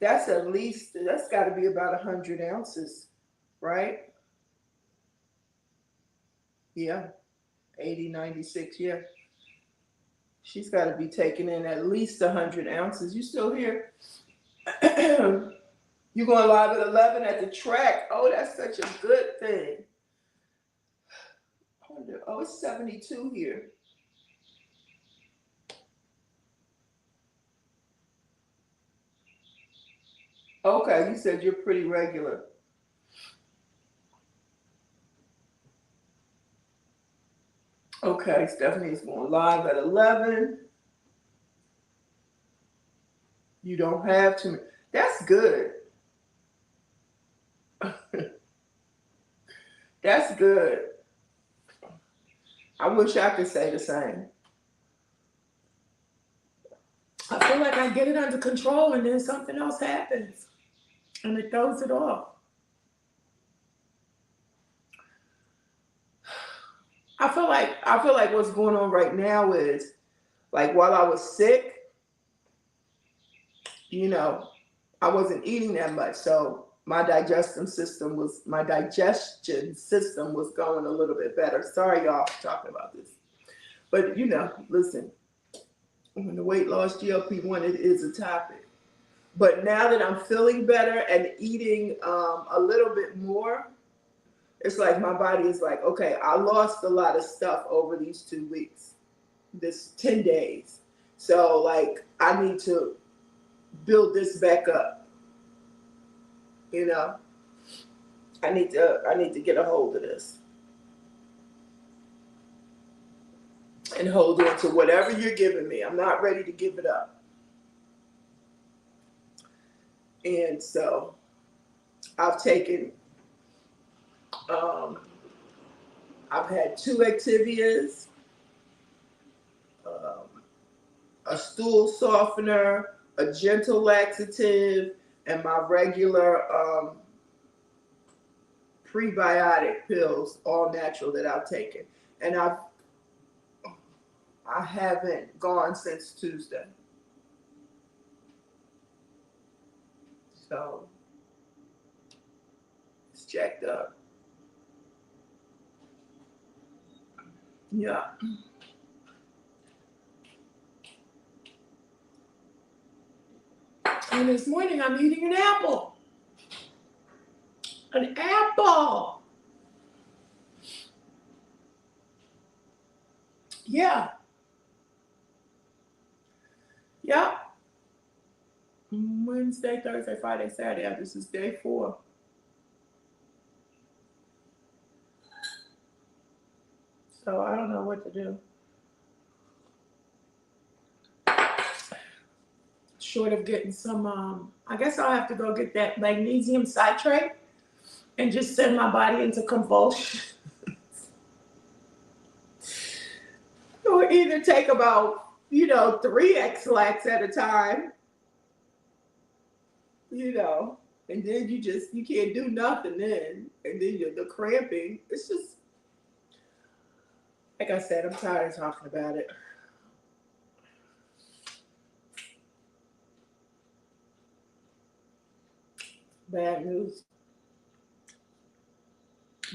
Speaker 1: that's got to be about 100 ounces, right? Yeah, 80, 96, yeah. She's got to be taking in at least 100 ounces. You still here? You going live at 11 at the track? Oh, that's such a good thing. Oh, it's 72 here. Okay, you said you're pretty regular. Okay, Stephanie is going live at 11. You don't have to. That's good. That's good. I wish I could say the same. I feel like I get it under control and then something else happens and it throws it off. I feel like what's going on right now is like while I was sick, you know, I wasn't eating that much. So my digestion system was going a little bit better. Sorry y'all for talking about this. But listen, when the weight loss GLP-1, it is a topic. But now that I'm feeling better and eating a little bit more, it's like my body is like, okay, I lost a lot of stuff over these 2 weeks, this 10 days. So like I need to build this back up. You know, I need to get a hold of this and hold on to whatever you're giving me. I'm not ready to give it up. And so I've taken I've had 2 Activias, um, a stool softener, a gentle laxative, and my regular prebiotic pills, all natural, that I've taken. And I haven't gone since Tuesday. So it's jacked up. Yeah. And this morning I'm eating an apple. An apple. Yeah. Yeah. Wednesday, Thursday, Friday, Saturday. This is day 4. So I don't know what to do. Short of getting some, I guess I'll have to go get that magnesium citrate and just send my body into convulsion. Or either take about, 3 X-Lax at a time, and then you can't do nothing then. And then the cramping, it's just, like I said, I'm tired of talking about it. Bad news.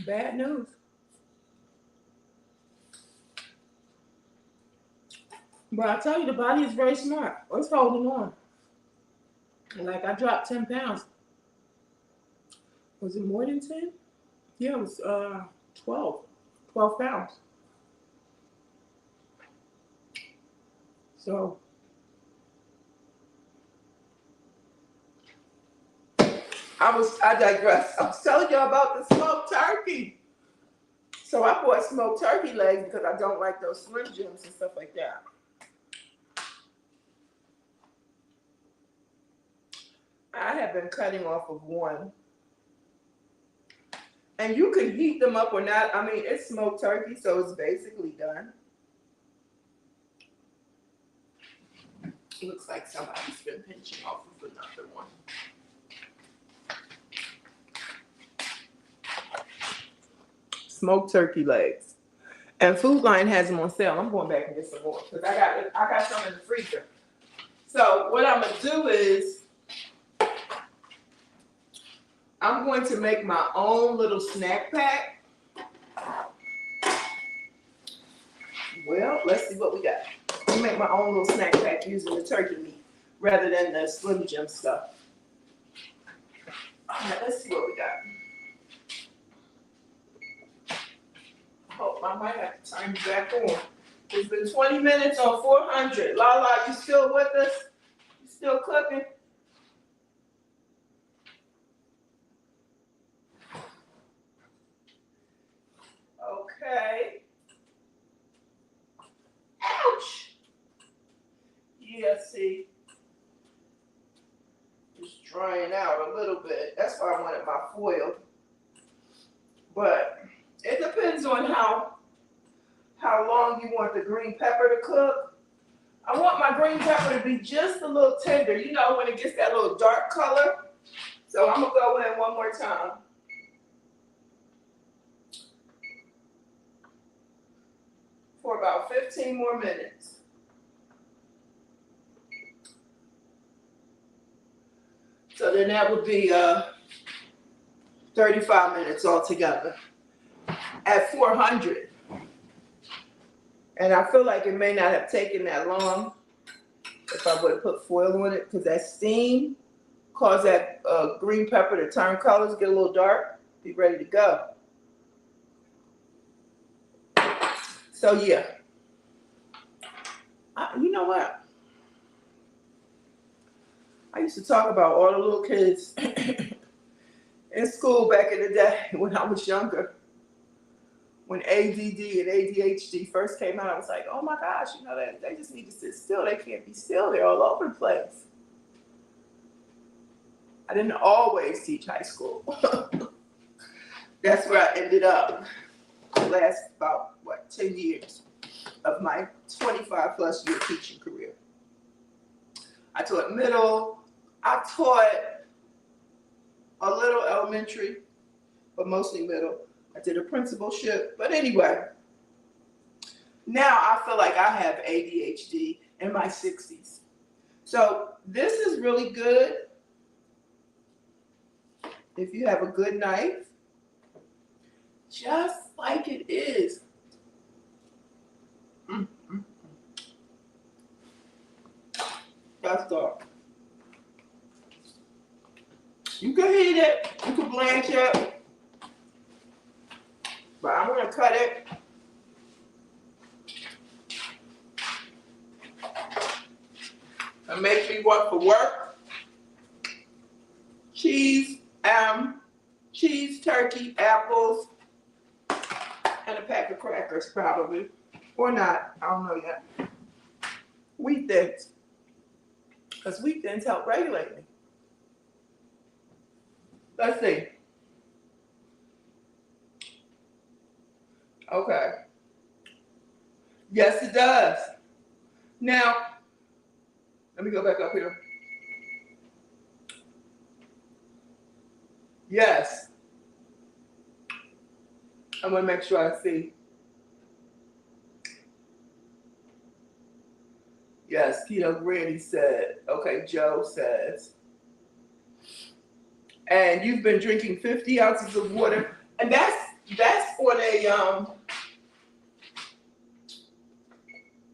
Speaker 1: Bad news. But I tell you, the body is very smart. It's holding on. Like I dropped 10 pounds. Was it more than 10? Yeah, it was 12. 12 pounds. So I digress. I was telling you about the smoked turkey. So I bought smoked turkey legs because I don't like those Slim Jims and stuff like that. I have been cutting off of one. And you can heat them up or not. I mean, it's smoked turkey, so it's basically done. It looks like somebody's been pinching off of another one. Smoked turkey legs. And Food Lion has them on sale. I'm going back and get some more because I got some in the freezer. So what I'm gonna do is I'm going to make my own little snack pack. Well, let's see what we got. I'm gonna make my own little snack pack using the turkey meat rather than the Slim Jim stuff. All right, let's see what we got. Oh, I might have to turn you back on. It's been 20 minutes on 400. Lala, you still with us? You still cooking? Okay. Ouch. Yeah, see. Just drying out a little bit. That's why I wanted my foil. But it depends on how long you want the green pepper to cook. I want my green pepper to be just a little tender, you know, when it gets that little dark color. So I'm gonna go in one more time. For about 15 more minutes. So then that would be 35 minutes altogether at 400. And I feel like it may not have taken that long if I would have put foil on it, because that steam caused that green pepper to turn colors, get a little dark, be ready to go. So yeah, you know what? I used to talk about all the little kids in school back in the day when I was younger. When ADD and ADHD first came out, I was like, oh my gosh, you know, they just need to sit still. They can't be still. They're all over the place. I didn't always teach high school. That's where I ended up the last about, 10 years of my 25 plus year teaching career. I taught middle. I taught a little elementary, but mostly middle. I did a principalship, but anyway, now I feel like I have ADHD in my 60s. So this is really good if you have a good knife, just like it is. That's dark. You can heat it, you can blanch it, but I'm gonna cut it. And make me what for work. Cheese, turkey, apples, and a pack of crackers probably. Or not, I don't know yet. Wheat thins, because wheat thins help regulate me. Let's see. Okay. Yes, it does. Now, let me go back up here. Yes. I'm going to make sure I see. Yes, Keto Granny said. Okay, Joe says. And you've been drinking 50 ounces of water. And that's on a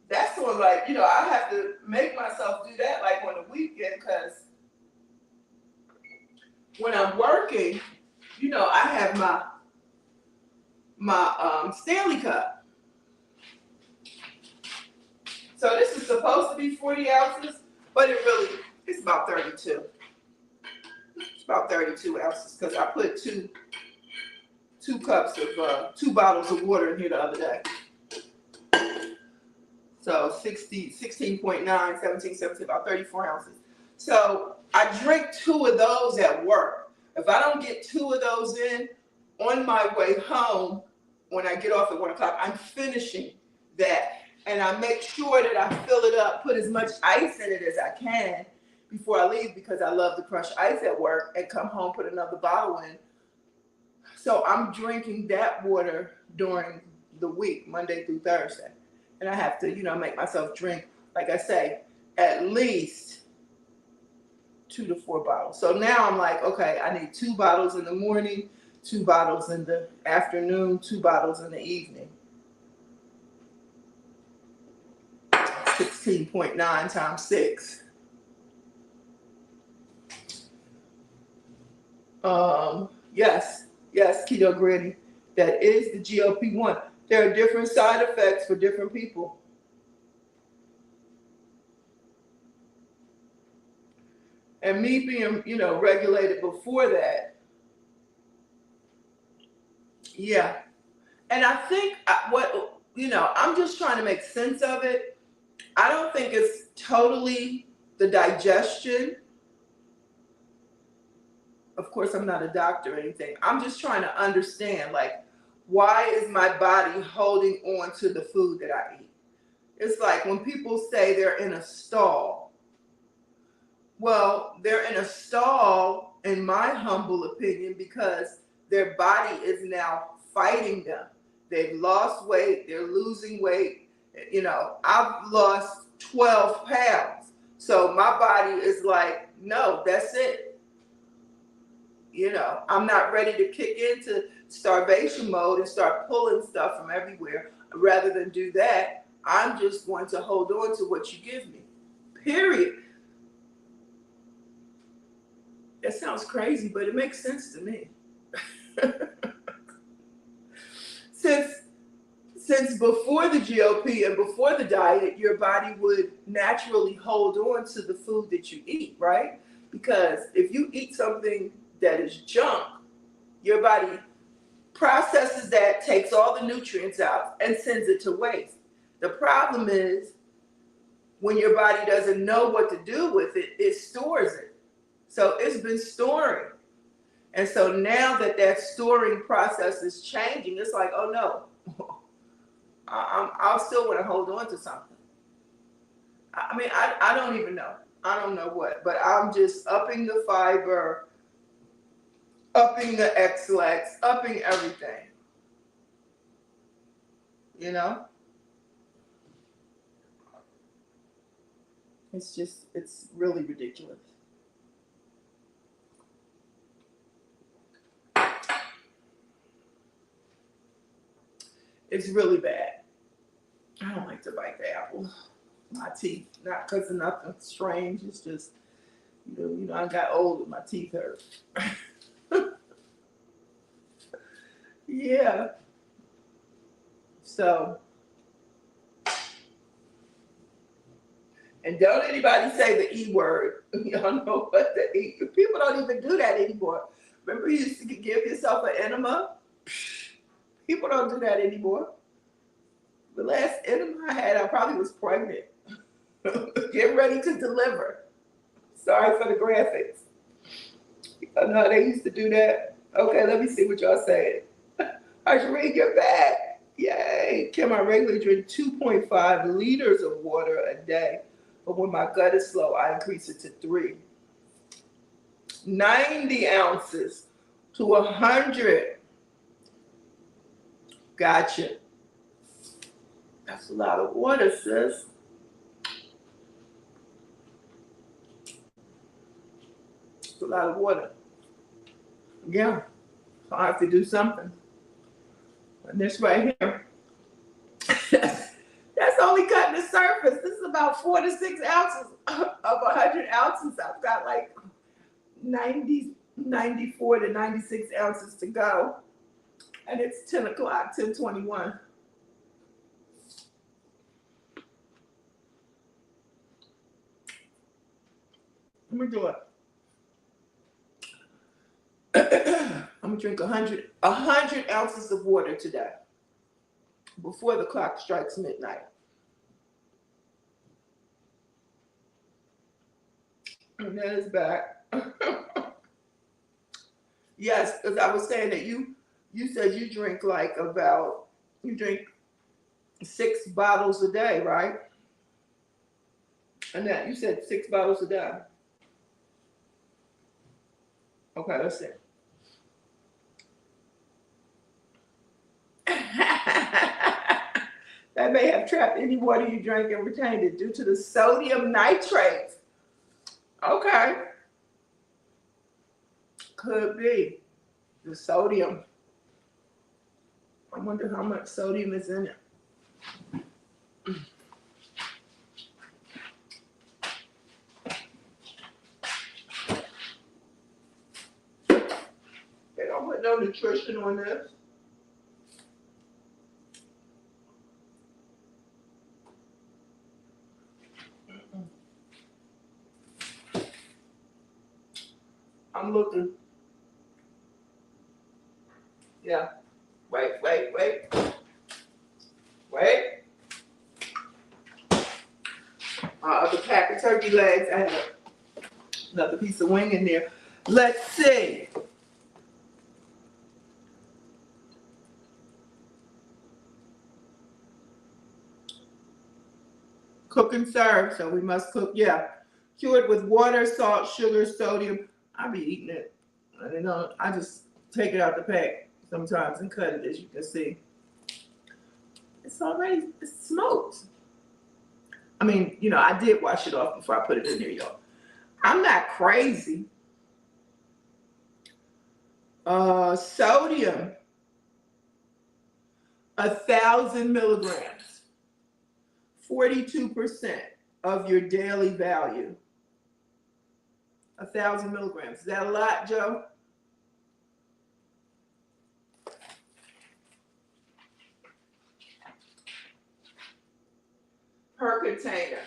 Speaker 1: that's on, like, I have to make myself do that like on the weekend, because when I'm working, I have my Stanley Cup. So this is supposed to be 40 ounces, but it's about 32. It's about 32 ounces, because I put two cups of 2 bottles of water in here the other day. So 16.9, 17, about 34 ounces. So I drink 2 of those at work. If I don't get 2 of those in on my way home, when I get off at 1 o'clock, I'm finishing that. And I make sure that I fill it up, put as much ice in it as I can before I leave, because I love to crush ice at work, and come home, put another bottle in. So I'm drinking that water during the week, Monday through Thursday. And I have to, make myself drink, like I say, at least 2 to 4 bottles. So now I'm like, okay, I need 2 bottles in the morning, 2 bottles in the afternoon, 2 bottles in the evening. 16.9 times 6. Yes, Keto Granny. That is the GLP-1. There are different side effects for different people. And me being, regulated before that, yeah. And I think I'm just trying to make sense of it. I don't think it's totally the digestion. Of course, I'm not a doctor or anything. I'm just trying to understand, like, why is my body holding on to the food that I eat? It's like when people say they're in a stall. Well, they're in a stall, in my humble opinion, because their body is now fighting them. They've lost weight, they're losing weight. I've lost 12 pounds. So my body is like, no, that's it. I'm not ready to kick into starvation mode and start pulling stuff from everywhere. Rather than do that, I'm just going to hold on to what you give me. Period. That sounds crazy, but it makes sense to me. Since before the GLP and before the diet, your body would naturally hold on to the food that you eat, right? Because if you eat something that is junk, your body processes that, takes all the nutrients out, and sends it to waste. The problem is, when your body doesn't know what to do with it, it stores it. So it's been storing. And so now that storing process is changing, it's like, oh no, I'll still want to hold on to something. I mean, I don't even know. I don't know what, but I'm just upping the fiber, upping the X-Lax, upping everything. It's really ridiculous. It's really bad. I don't like to bite the apple. My teeth, not because of nothing strange. It's just, I got old and my teeth hurt. Yeah. So, and don't anybody say the E word. Y'all know what the E. People don't even do that anymore. Remember, you used to give yourself an enema? People don't do that anymore. The last enema I had, I probably was pregnant. Get ready to deliver. Sorry for the graphics. I know they used to do that. Okay, let me see what y'all saying. Archery, you're back. Yay. Kim, I regularly drink 2.5 liters of water a day. But when my gut is slow, I increase it to 3. 90 ounces to 100. Gotcha. That's a lot of water, sis. It's a lot of water. Yeah. So I have to do something. And this right here, that's only cutting the surface. This is about 4 to 6 ounces of 100 ounces. I've got like 94 to 96 ounces to go. And it's 10 o'clock, 10:21. I'm gonna do it. I'm gonna drink 100 ounces of water today before the clock strikes midnight. And that is back. Yes, because I was saying that you said you drink you drink 6 bottles a day, right? And that you said 6 bottles a day. Okay, let's see. That may have trapped any water you drank and retained it due to the sodium nitrate. Okay. Could be. The sodium. I wonder how much sodium is in it. They don't put no nutrition on this. I'm looking. Yeah. Wait. The pack of turkey legs. I have another piece of wing in there. Let's see. Cook and serve. So we must cook. Yeah. Cured with water, salt, sugar, sodium. I be eating it. I just take it out the pack sometimes and cut it, as you can see. It's smoked. I mean, I did wash it off before I put it in there, y'all. I'm not crazy. Sodium, 1,000 milligrams, 42% of your daily value. 1,000 milligrams. Is that a lot, Joe? Per container,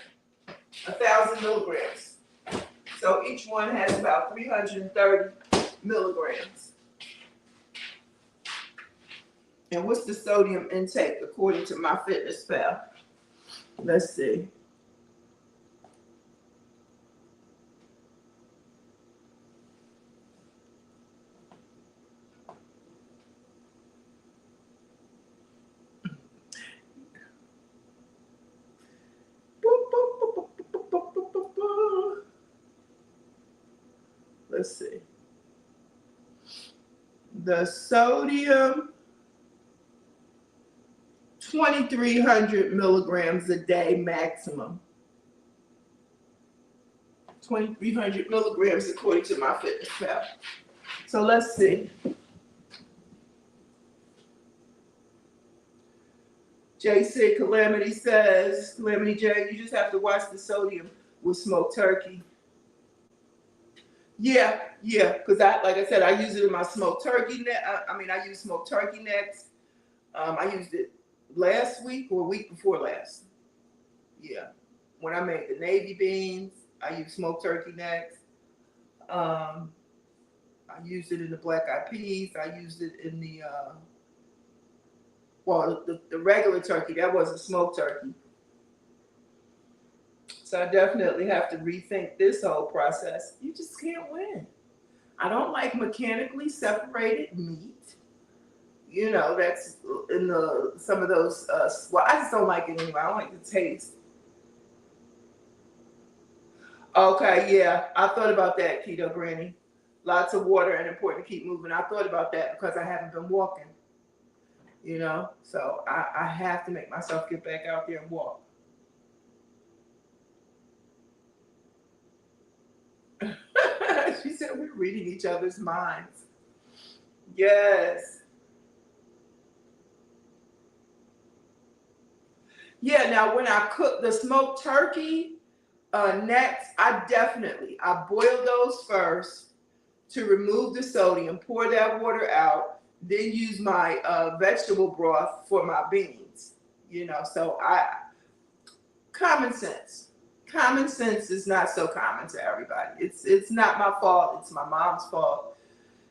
Speaker 1: 1,000 milligrams. So each one has about 330 milligrams. And what's the sodium intake according to MyFitnessPal? Let's see. Let's see. The sodium, 2,300 milligrams a day maximum. 2,300 milligrams according to MyFitnessPal. So let's see. Jay said, Calamity says, Calamity J, you just have to watch the sodium with smoked turkey. Yeah, because like I said, I use it in my smoked turkey neck. I use smoked turkey necks. I used it last week or week before last. Yeah, when I made the navy beans, I used smoked turkey necks. I used it in the black eyed peas. I used it in the the regular turkey. That wasn't smoked turkey. So I definitely have to rethink this whole process. You just can't win. I don't like mechanically separated meat. That's in some of those. I just don't like it anyway. I don't like the taste. Okay, yeah, I thought about that, Keto Granny. Lots of water and important to keep moving. I thought about that because I haven't been walking. So I have to make myself get back out there and walk. She said we're reading each other's minds. Yes. Yeah, now when I cook the smoked turkey necks, I boil those first to remove the sodium, pour that water out, then use my vegetable broth for my beans. You know, so common sense. Common sense is not so common to everybody. It's not my fault. It's my mom's fault.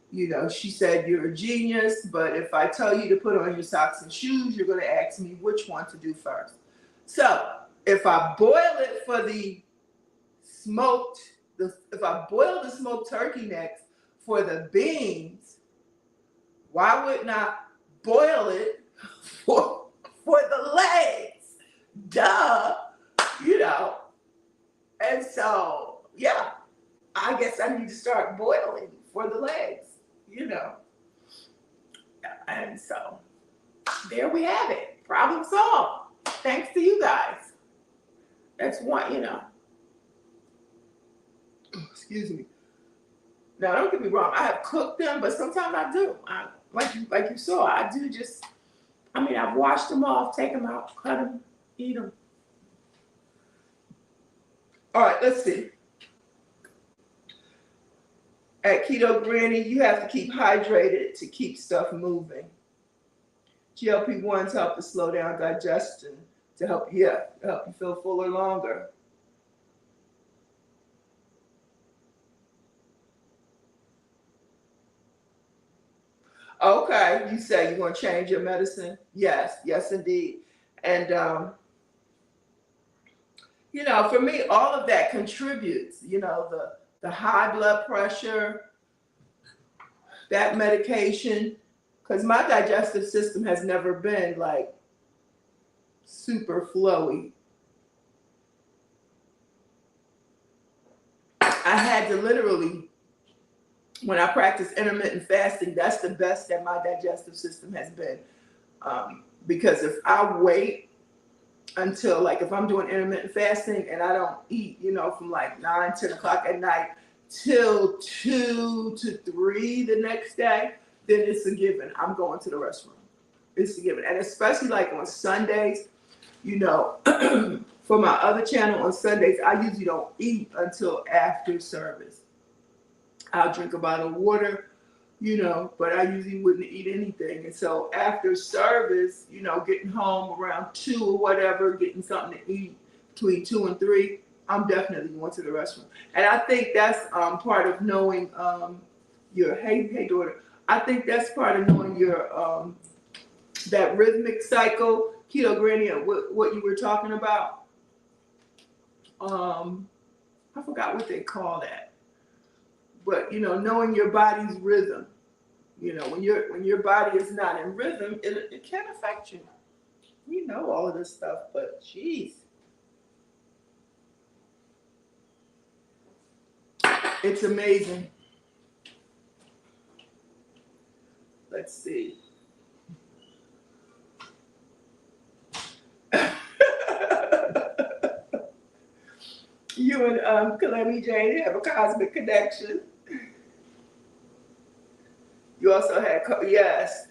Speaker 1: You know, she said you're a genius, but if I tell you to put on your socks and shoes, you're going to ask me which one to do first. So if I boil it for the smoked, if I boil the smoked turkey necks for the beans, why wouldn't I boil it for the legs? Duh, you know. And so, yeah, I guess I need to start boiling for the legs, you know. And so, there we have it. Problem solved. Thanks to you guys. That's one, you know. Excuse me. Now, don't get me wrong. I have cooked them, but sometimes I do. Like you saw, I do just. I mean, I've washed them off, take them out, cut them, eat them. All right, let's see. At Keto Granny, you have to keep hydrated to keep stuff moving. GLP-1s help to slow down digestion to help you feel fuller longer. Okay, you say you want to change your medicine? Yes, yes, indeed. And you know, for me, all of that contributes. You know, the high blood pressure, that medication, because my digestive system has never been like super flowy. I had to literally, when I practice intermittent fasting, that's the best that my digestive system has been. Because if I wait until, like, if I'm doing intermittent fasting and I don't eat, you know, from like 9, 10 o'clock at night till 2 to 3 the next day, then it's a given. I'm going to the restroom. It's a given. And especially like on Sundays, you know, for my other channel on Sundays, I usually don't eat until after service. I'll drink a bottle of water, you know, but I usually wouldn't eat anything. And so after service, you know, getting home around 2 or whatever, getting something to eat between 2 and 3, I'm definitely going to the restroom. And I think that's part of knowing your, hey daughter, I think that's part of knowing your, that rhythmic cycle, Keto Granny, what you were talking about. I forgot what they call that. But, you know, knowing your body's rhythm. You know, when your body is not in rhythm, it can affect you. We know all of this stuff, but geez. It's amazing. Let's see. You and Kalemi Jane have a cosmic connection. You also had yes,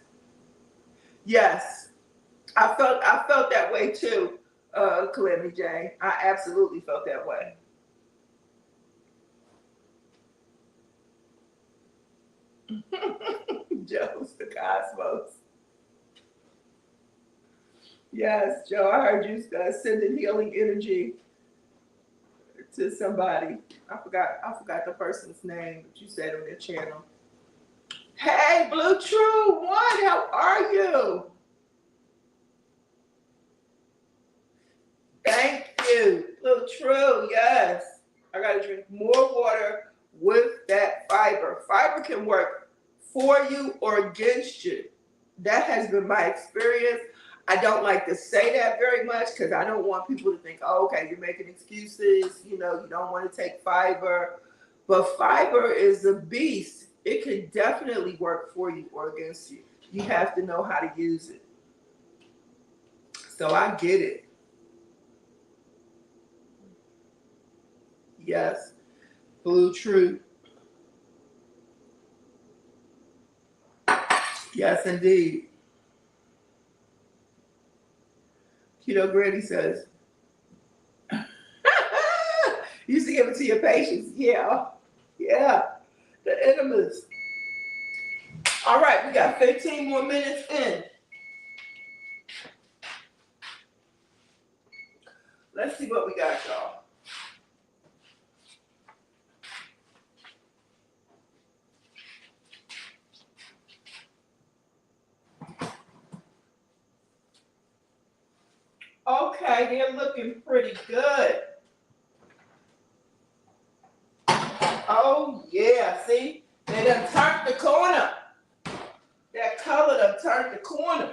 Speaker 1: yes. I felt that way too, Kalemi Jane. I absolutely felt that way. Joe's the cosmos. Yes, Joe, I heard you sending healing energy to somebody. I forgot the person's name, but you said on their channel. Hey, Blue True One, how are you? Thank you, Blue True. Yes, I gotta drink more water with that fiber. Fiber can work for you or against you. That has been my experience. I don't like to say that very much because I don't want people to think, oh, okay, you're making excuses. You know, you don't want to take fiber. But fiber is a beast. It can definitely work for you or against you. You have to know how to use it. So I get it. Yes. Blue True. Yes, indeed. You know, Granny says, you used to give it to your patients. Yeah, yeah, the enemas. All right, we got 15 more minutes in. Let's see what we got, y'all. Okay, they're looking pretty good. Oh, yeah, see? They done turned the corner. That color done turned the corner.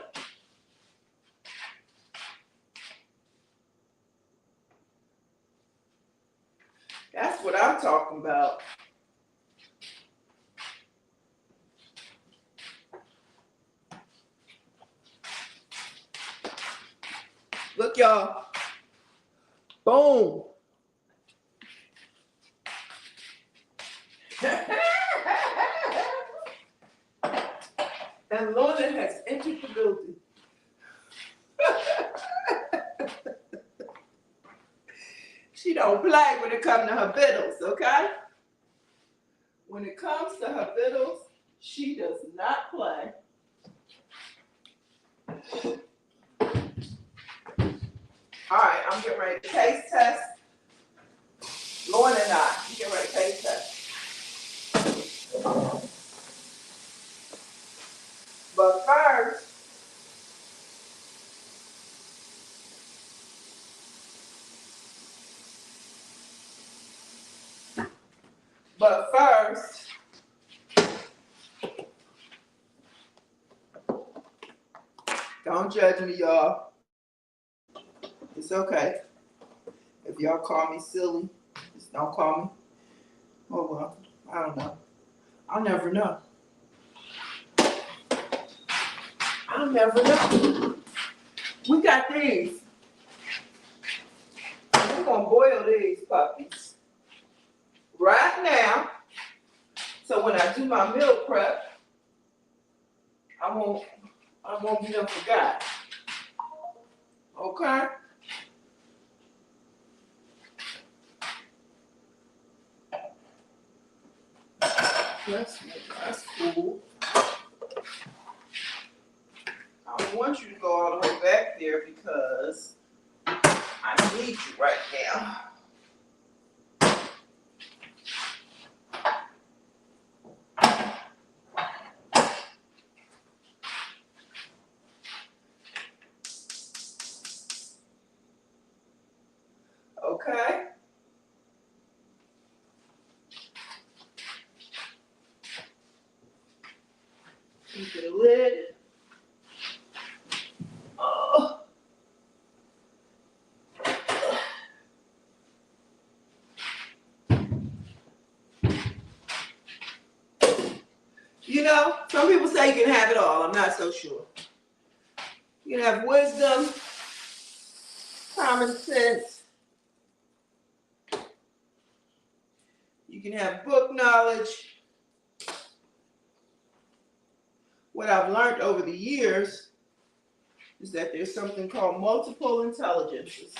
Speaker 1: That's what I'm talking about. Look, y'all. Boom. And Lorna has entered the building. She don't play when it comes to her vittles, okay? When it comes to her vittles, she does not play. All right, I'm getting ready to taste test. Lorna and I, I'm getting ready to taste test. But first, don't judge me, y'all. It's okay. If y'all call me silly, just don't call me. Oh well, I don't know. I'll never know. I'll never know. We got these. We're gonna boil these puppies right now. So when I do my meal prep, I won't be done forgot. Okay? That's cool. I don't want you to go all the way back there because I need you right now. Okay? Keep the lid. Oh. You know, some people say you can have it all. I'm not so sure. You can have wisdom, common sense. You can have book knowledge. What I've learned over the years is that there's something called multiple intelligences.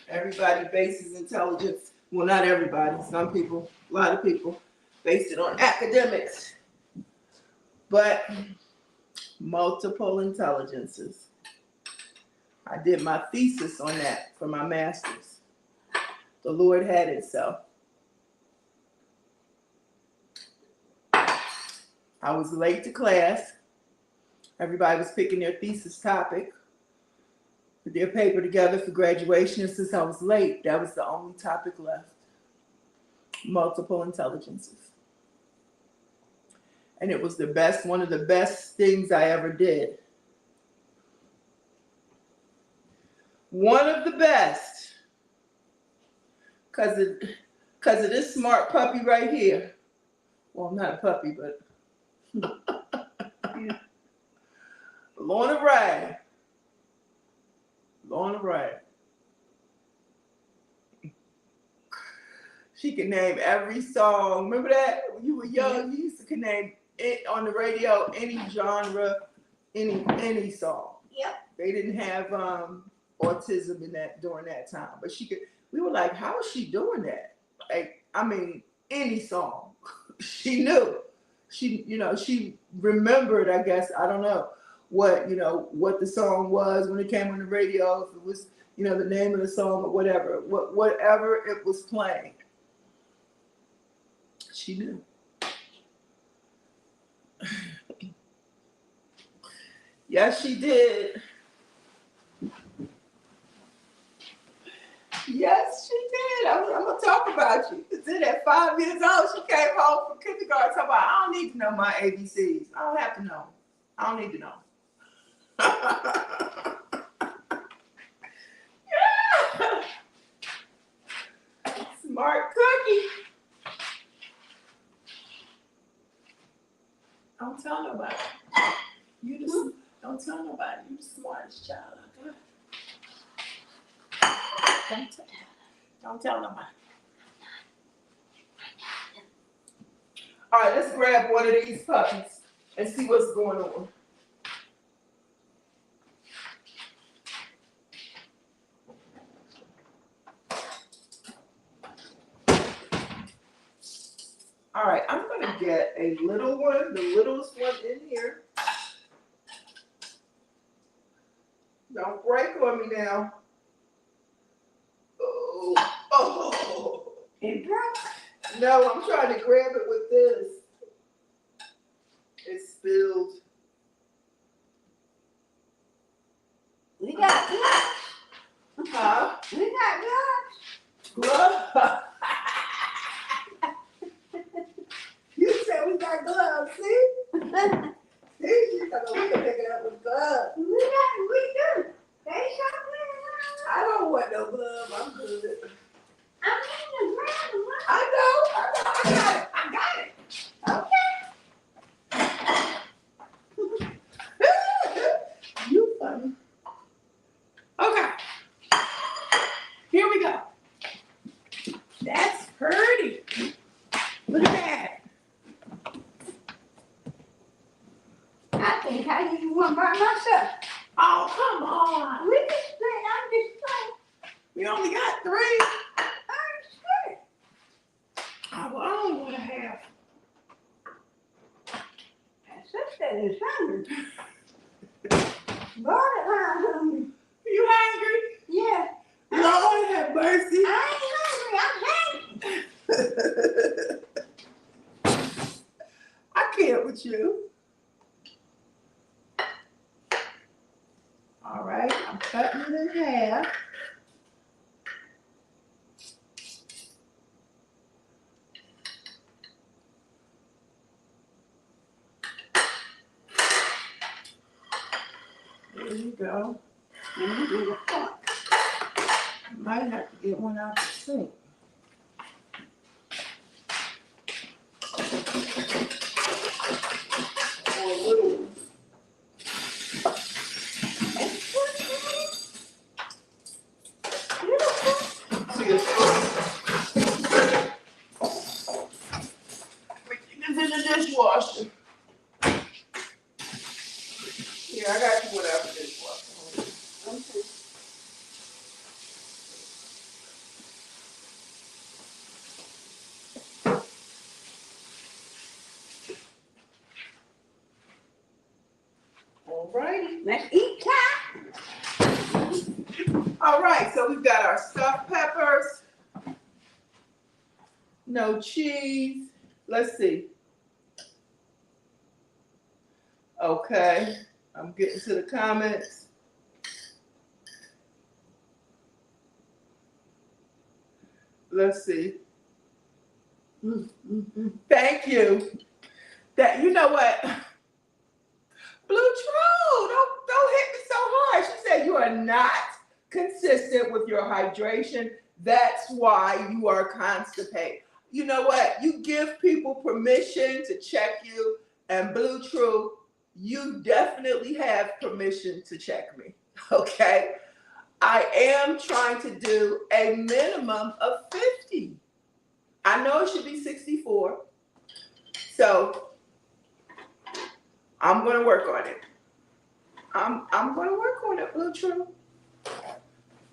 Speaker 1: Everybody bases intelligence, well, not everybody, some people, a lot of people base it on academics, but multiple intelligences. I did my thesis on that for my master's. The Lord had it so. I was late to class. Everybody was picking their thesis topic, put their paper together for graduation. And since I was late, that was the only topic left. Multiple intelligences. And it was the best, one of the best things I ever did. One of the best. Because of this smart puppy right here. Well, I'm not a puppy, but Lorna Wright. Lorna Wright. She can name every song. Remember that? When you were young, you used to name on the radio, any genre, any song.
Speaker 2: Yep.
Speaker 1: They didn't have autism in that during that time, but she could. We were like, how is she doing that? Like, I mean, any song, she knew. She, she remembered. I guess I don't know what the song was when it came on the radio. If it was the name of the song or whatever it was playing, she knew. Yes, she did. Yes, she did. I'm gonna talk about you. Then at 5 years old, she came home from kindergarten talking about, I don't need to know my ABCs. I don't have to know. I don't need to know. Yeah. Smart cookie. Don't tell nobody. Don't tell nobody. You the smartest child I got. Don't tell nobody. All right, let's grab one of these puppies and see what's going on. All right, I'm gonna get a little one, the littlest one in here. Don't break on me now. Oh.
Speaker 2: It broke.
Speaker 1: No, I'm trying to grab it with this. It spilled.
Speaker 2: We got gloves.
Speaker 1: Huh?
Speaker 2: We got
Speaker 1: Gloves. You said we got gloves, see?
Speaker 2: gloves.
Speaker 1: See, you thought we could pick it up with gloves.
Speaker 2: We do. They something.
Speaker 1: I don't want no glove. I'm good.
Speaker 2: I'm in the ground.
Speaker 1: I know. I got it. Okay. You funny. Okay. Here we go. That's pretty. Look at that.
Speaker 2: I think I need one by myself.
Speaker 1: Oh, come on.
Speaker 2: We just playing. I'm just playing.
Speaker 1: We only got 3.
Speaker 2: I'm scared.
Speaker 1: I only want to have.
Speaker 2: My sister is hungry. Borderline hungry.
Speaker 1: You hungry?
Speaker 2: Yeah.
Speaker 1: Lord have mercy.
Speaker 2: I ain't hungry. I'm hungry.
Speaker 1: I can't with you. All right, I'm cutting it in half. There you go. Might have to get one out the sink. Or a little one. See this? It's in the dishwasher. Yeah, I got you one out the dishwasher. Okay. All righty.
Speaker 2: Let's eat time.
Speaker 1: All right, so we've got our stuffed peppers. No cheese. Let's see. Okay, I'm getting to the comments. Let's see. Thank you. That, you know what? Blue Troll, don't hit me so hard. She said you are not consistent with your hydration. That's why you are constipated. You know what? You give people permission to check you, and Blue True, you definitely have permission to check me. Okay? I am trying to do a minimum of 50. I know it should be 64. So I'm gonna work on it. I'm gonna work on it, Blue True.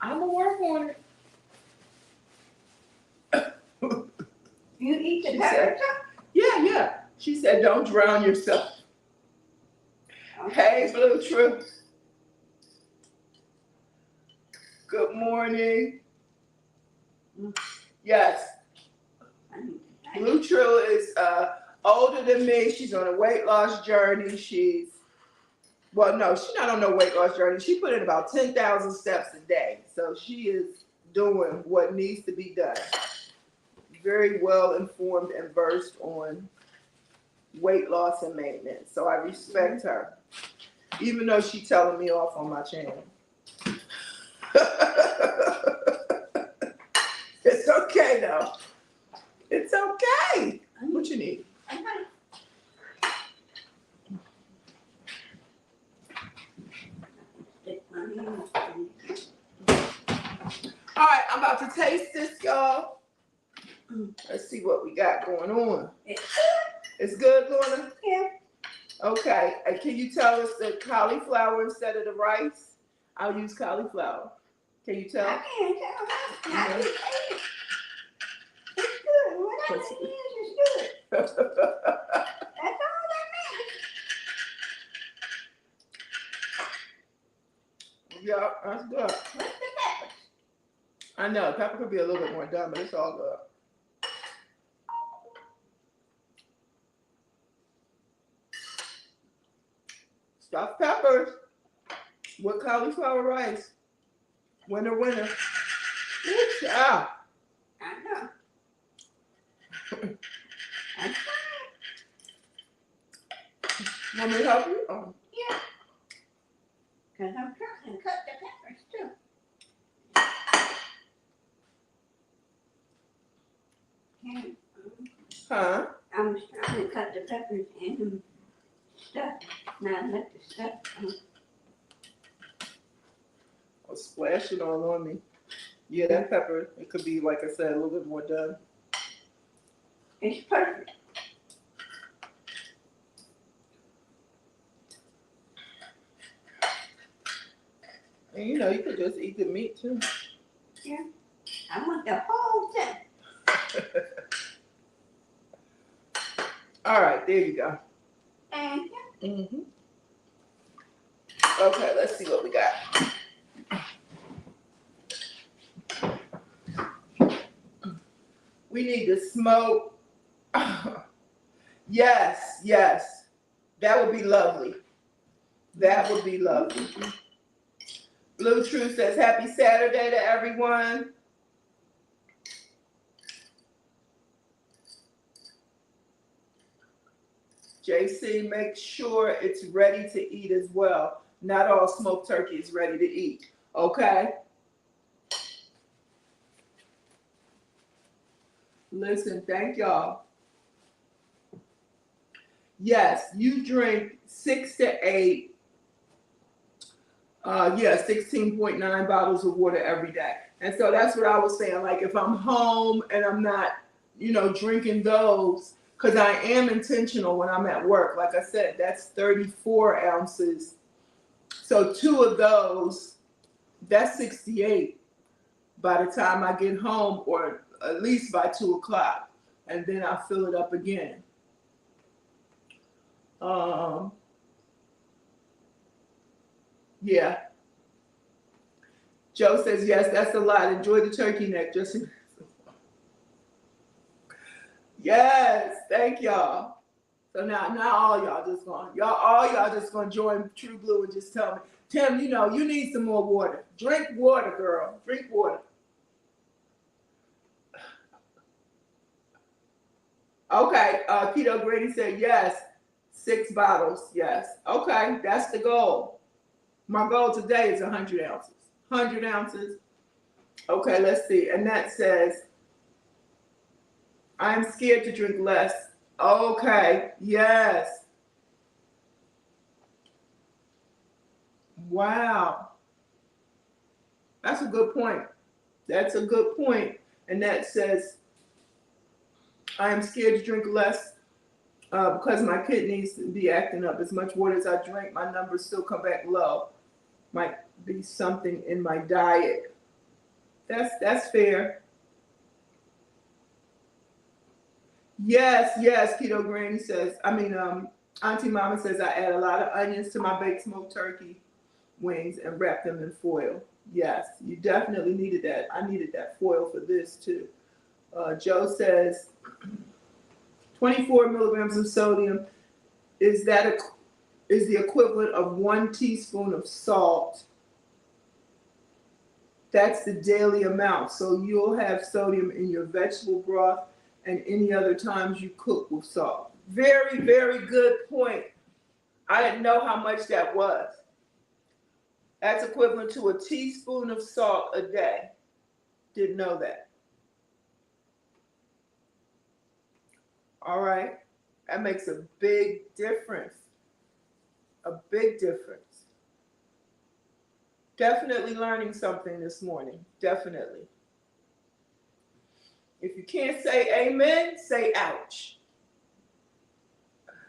Speaker 1: I'm gonna work on it.
Speaker 2: You eat the
Speaker 1: She
Speaker 2: pepper
Speaker 1: said, yeah. She said, don't drown yourself.
Speaker 2: too?
Speaker 1: Hey, Blue True. Good morning. Yes, Blue True is older than me. She's on a weight loss journey. Well, no, she's not on no weight loss journey. She put in about 10,000 steps a day. So she is doing what needs to be done. Very well informed and versed on weight loss and maintenance. So I respect her, even though she's telling me off on my channel. It's okay though. It's okay. What you need? All right, I'm about to taste this, y'all. Let's see what we got going on. It's good, Lorna?
Speaker 2: Yeah.
Speaker 1: Okay, and can you tell us the cauliflower instead of the rice? I'll use cauliflower. Can you tell?
Speaker 2: I can't tell how you say it. It's good. Whatever it is, it's good. That's all that matters.
Speaker 1: Yeah, that's good.
Speaker 2: What's the peppers?
Speaker 1: I know, pepper could be a little bit more done, but it's all good. Stuffed peppers with cauliflower rice. Winner, winner. Good job.
Speaker 2: I know. That's fine.
Speaker 1: Want me to help you? Oh.
Speaker 2: Yeah. Because I'm trying to cut the peppers too. Okay.
Speaker 1: Huh?
Speaker 2: I was trying to cut the peppers and stuff. Now let the stuff.
Speaker 1: I'll splash it all on me. Yeah, that pepper, it could be, like I said, a little bit more done.
Speaker 2: It's perfect.
Speaker 1: And you know, you could just eat the meat too.
Speaker 2: Yeah. I want the whole thing.
Speaker 1: All right, there you go.
Speaker 2: And
Speaker 1: Mm-hmm. Okay, let's see what we got. We need to smoke. Yes. That would be lovely. That would be lovely. Blue True says, happy Saturday to everyone. JC, make sure it's ready to eat as well. Not all smoked turkey is ready to eat. Okay? Listen, thank y'all. Yes, you drink 6 to 8, 16.9 bottles of water every day. And so that's what I was saying. Like if I'm home and I'm not, drinking those, because I am intentional when I'm at work. Like I said, that's 34 ounces. So 2 of those, that's 68 by the time I get home, or at least by 2 o'clock. And then I fill it up again. Yeah. Joe says, yes, that's a lot. Enjoy the turkey neck. Yes, thank y'all. So now all y'all just gonna join True Blue and just tell me, Tim, you need some more water. Drink water, girl. Drink water. Okay, Keto Grady said yes. 6 bottles, yes. Okay, that's the goal. My goal today is 100 ounces. 100 ounces. Okay, let's see. Annette says, I'm scared to drink less. Okay, yes. Wow. That's a good point. That's a good point. Annette says, I am scared to drink less. because my kidneys be acting up. As much water as I drink, my numbers still come back low. Might be something in my diet. That's fair. Yes, Keto Granny says. Auntie Mama says I add a lot of onions to my baked smoked turkey wings and wrap them in foil. Yes, you definitely needed that. I needed that foil for this too. Joe says 24 milligrams of sodium is the equivalent of 1 teaspoon of salt. That's the daily amount. So you'll have sodium in your vegetable broth and any other times you cook with salt. Very, very good point. I didn't know how much that was. That's equivalent to a teaspoon of salt a day. Didn't know that. All right. That makes a big difference. A big difference. Definitely learning something this morning. Definitely. If you can't say amen, say ouch.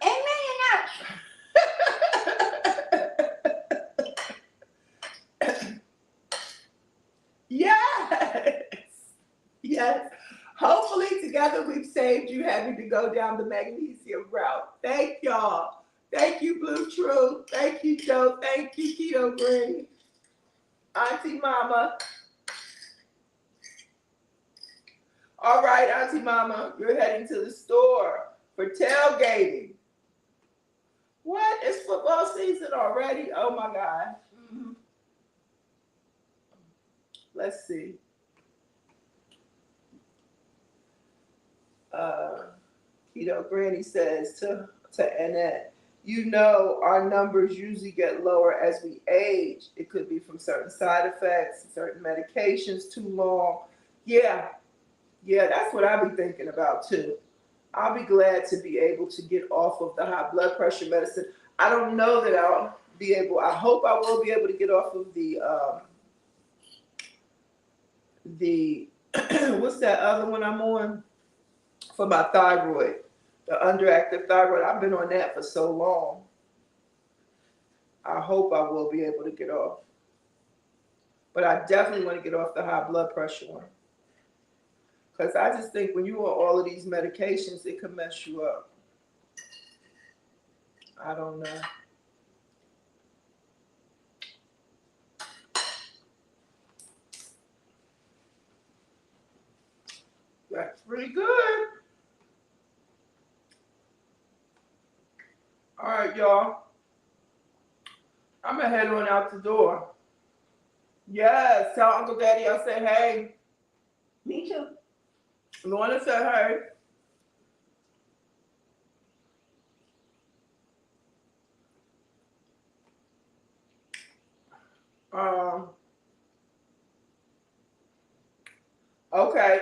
Speaker 2: Amen and ouch.
Speaker 1: Yes. Hopefully together we've saved you having to go down the magnesium route. Thank y'all. Thank you, Blue True. Thank you, Joe. Thank you, Keto Granny. Auntie Mama. All right, Auntie Mama, you're heading to the store for tailgating. What? It's football season already? Oh my gosh. Mm-hmm. Let's see. Keto Granny says to Annette, you know our numbers usually get lower as we age. It could be from certain side effects, certain medications too long. Yeah, that's what I'll be thinking about too. I'll be glad to be able to get off of the high blood pressure medicine. I don't know that I'll be able, I hope I will be able to get off of the what's that other one I'm on? For my thyroid, the underactive thyroid. I've been on that for so long. I hope I will be able to get off. But I definitely want to get off the high blood pressure one. Because I just think when you on all of these medications, it can mess you up. I don't know. That's pretty good. All right, y'all. I'm going to head on out the door. Yes, tell Uncle Daddy I said hey.
Speaker 2: Me too.
Speaker 1: Lorna said hey. Okay,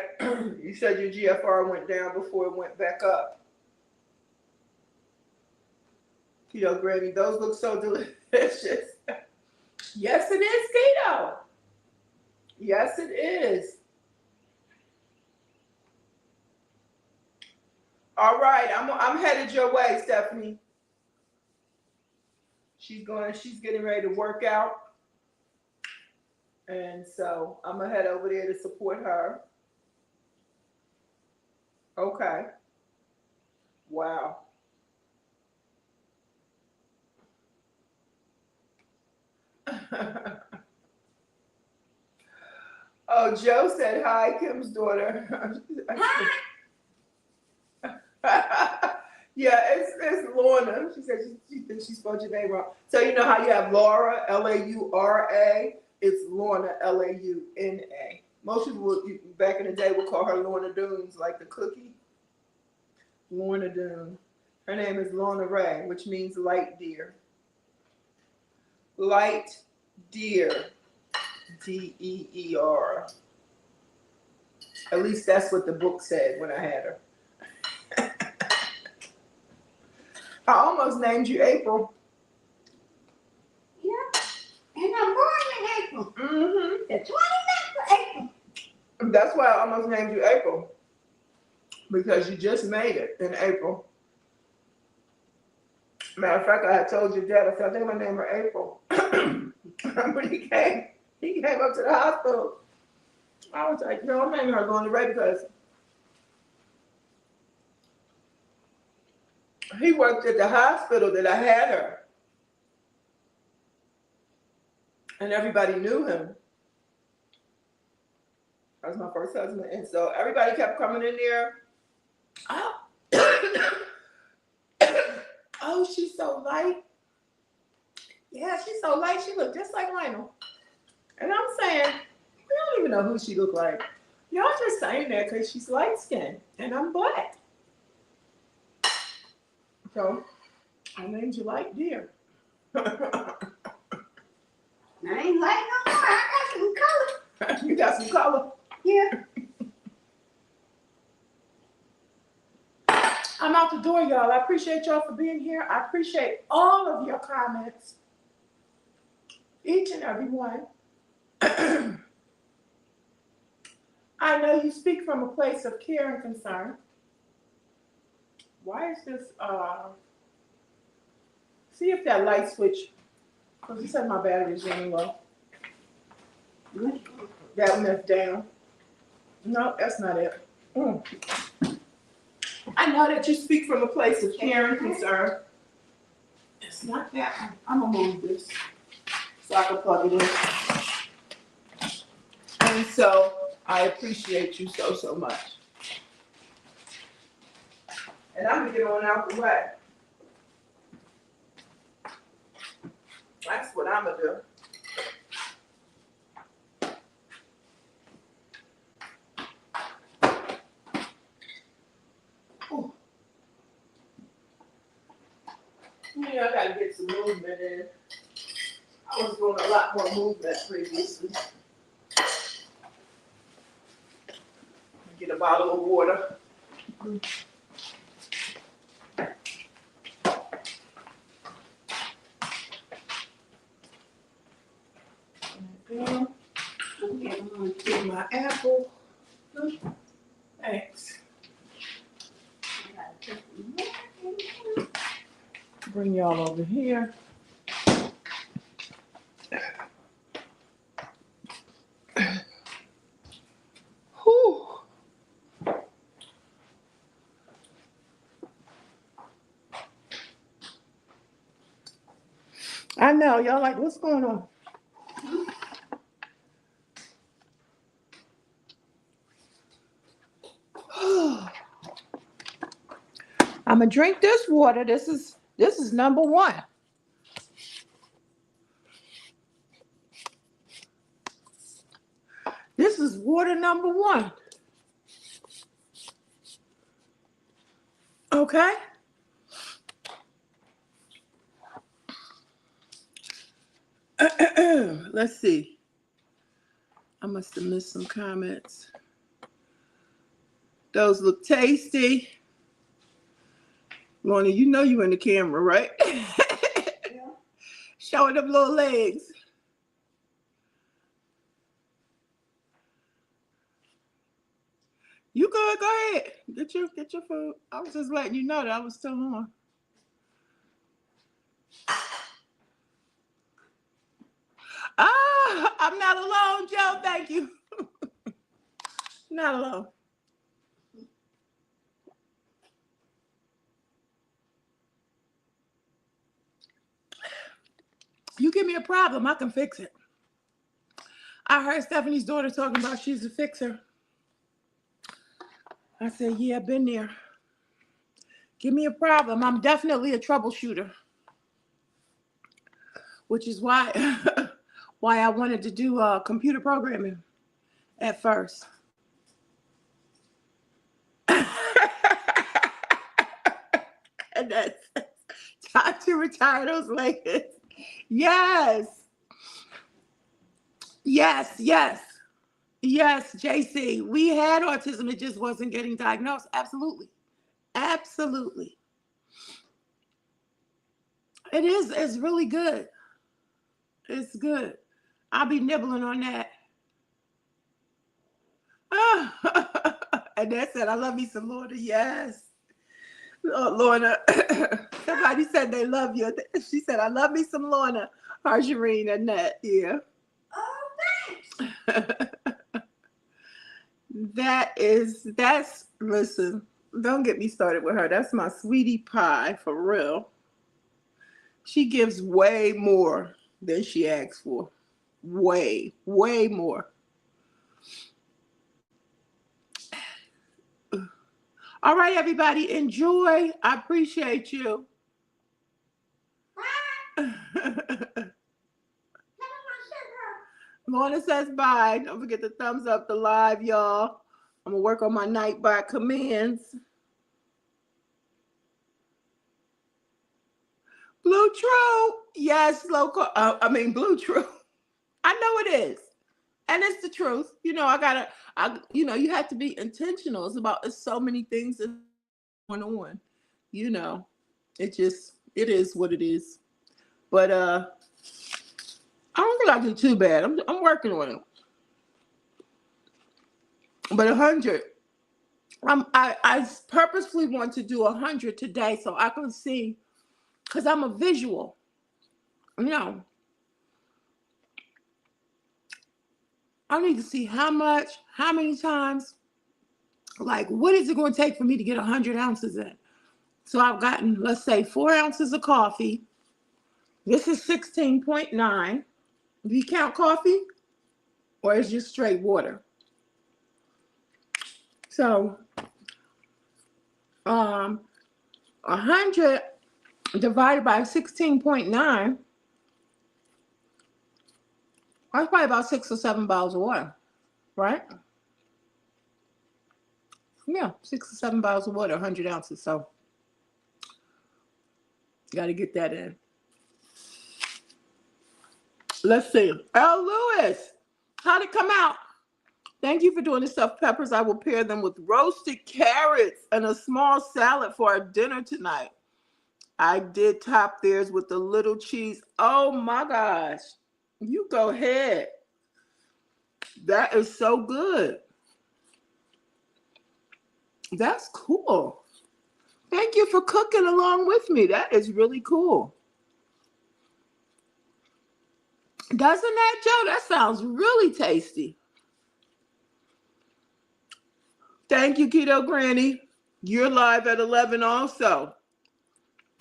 Speaker 1: you said your GFR went down before it went back up. Keto Granny, those look so delicious. Yes, it is keto. Yes, it is. All right, I'm headed your way, Stephanie. She's getting ready to work out. And so I'm gonna head over there to support her. Okay. Wow. Oh, Joe said hi, Kim's daughter.
Speaker 2: Hi.
Speaker 1: Yeah, it's Lorna. She said she thinks she spelled your name wrong. So you know how you have Laura, Laura. It's Lorna, Launa. Most people back in the day would call her Lorna Doones, like the cookie. Lorna Doone. Her name is Lorna Ray, which means light deer. Light deer. Deer. At least that's what the book said when I had her. I almost named you April.
Speaker 2: Yeah. And I'm born in April.
Speaker 1: Mm-hmm.
Speaker 2: The 29th of April.
Speaker 1: That's why I almost named you April. Because you just made it in April. Matter of fact, I had told your dad, I said, I think my name is April. When he came up to the hospital. I was like, no, I'm naming her going to Ray because he worked at the hospital that I had her. And everybody knew him. That was my first husband. And so everybody kept coming in there. Oh, oh, she's so light. Yeah, she's so light. She looked just like Lionel. And I'm saying, we don't even know who she looked like. Y'all just saying that because she's light skinned and I'm black. So I named you Light Deer.
Speaker 2: I ain't light no more. I got some color.
Speaker 1: You got some color.
Speaker 2: Yeah.
Speaker 1: I'm out the door, y'all. I appreciate y'all for being here. I appreciate all of your comments. Each and every one. I know you speak from a place of care and concern. Why is this, see if that light switch, because you said my battery is running low. That one that's down. No, that's not it. I know that you speak from a place of care and concern. It's not that one. I'm gonna move this so I can plug it in. And so I appreciate you so, so much. And I'm gonna get on out the way. That's what I'm gonna do. Ooh. Yeah, I gotta get some movement in. I was doing a lot more movement previously. Get a bottle of water. Get my apple. Thanks. Bring y'all over here. Whew. I know, y'all like, what's going on? I'm gonna drink this water. This is number one. This is water number one. Okay? Let's see. I must have missed some comments. Those look tasty. Lorna, you know you in the camera, right?
Speaker 2: Yeah.
Speaker 1: Showing them little legs. You good? Go ahead. Get your food. I was just letting you know that I was still on. Ah, I'm not alone, Joe. Thank you. Not alone. You give me a problem, I can fix it. I heard Stephanie's daughter talking about she's a fixer. I said, yeah, been there. Give me a problem. I'm definitely a troubleshooter. Which is why why I wanted to do computer programming at first. And that's time to retire those legs. Yes. Yes, yes. Yes, JC. We had autism. It just wasn't getting diagnosed. Absolutely. Absolutely. It is. It's really good. It's good. I'll be nibbling on that. And that's it. I love me some Lorna. Yes. Oh, Lorna, somebody said they love you. She said, I love me some Lorna. Margarine, Annette, yeah.
Speaker 2: Oh, thanks.
Speaker 1: Listen, don't get me started with her. That's my sweetie pie, for real. She gives way more than she asks for. Way, way more. All right, everybody, enjoy. I appreciate you.
Speaker 2: Bye. Have my sugar.
Speaker 1: Lorna says bye. Don't forget to thumbs up the live, y'all. I'm going to work on my Nightbot commands. Blue True. Yes, local. Blue True. I know it is. And it's the truth. You know, you have to be intentional. It's so many things that's going on. You know, it is what it is. But I don't think I do too bad. I'm working on it. But 100, I purposefully want to do 100 today so I can see, because I'm a visual. You know, I need to see how many times, like, what is it going to take for me to get 100 ounces in? So I've gotten, let's say, 4 ounces of coffee. This is 16.9. Do you count coffee? Or is it just straight water? So 100 divided by 16.9, that's probably about 6 or 7 bottles of water, right? Yeah, 6 or 7 bottles of water, 100 ounces. So got to get that in. Let's see. L. Lewis, how'd it come out? Thank you for doing the stuffed peppers. I will pair them with roasted carrots and a small salad for our dinner tonight. I did top theirs with a little cheese. Oh my gosh. You go ahead. That is so good. That's cool. Thank you for cooking along with me. That is really cool. Doesn't that, Joe? That sounds really tasty. Thank you, Keto Granny. You're live at 11 also.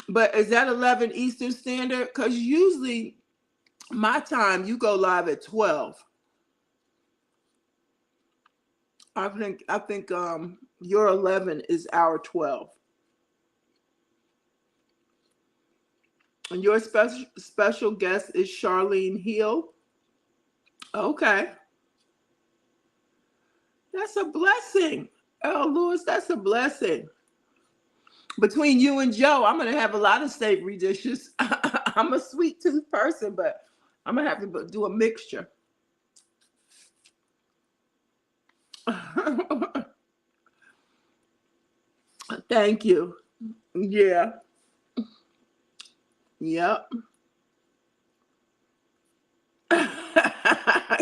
Speaker 1: But is that 11 Eastern Standard? Because usually my time, you go live at 12. I think your 11 is our 12. And your special guest is Charlene Hill. Okay. That's a blessing. Oh, Lewis, that's a blessing. Between you and Joe, I'm going to have a lot of savory dishes. I'm a sweet tooth person, but I'm going to have to do a mixture. Thank you. Yeah. Yep.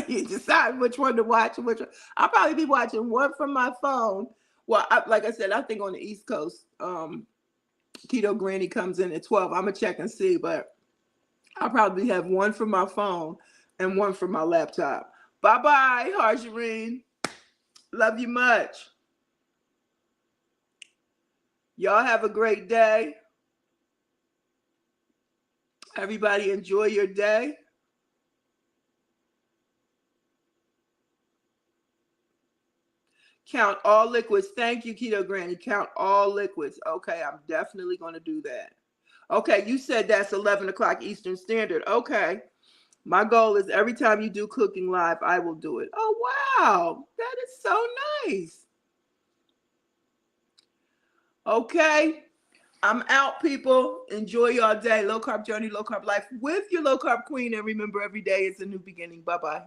Speaker 1: You decide which one to watch. I'll probably be watching one from my phone. Well, like I said, I think on the East Coast, Keto Granny comes in at 12. I'm going to check and see, but I'll probably have one from my phone and one from my laptop. Bye-bye, Harjarine. Love you much. Y'all have a great day. Everybody enjoy your day. Count all liquids. Thank you, Keto Granny. Count all liquids. Okay, I'm definitely going to do that. Okay, you said that's 11 o'clock Eastern Standard. Okay. My goal is every time you do cooking live, I will do it. Oh, wow. That is so nice. Okay. I'm out, people. Enjoy your day. Low carb journey, low carb life with your low carb queen. And remember, every day is a new beginning. Bye-bye.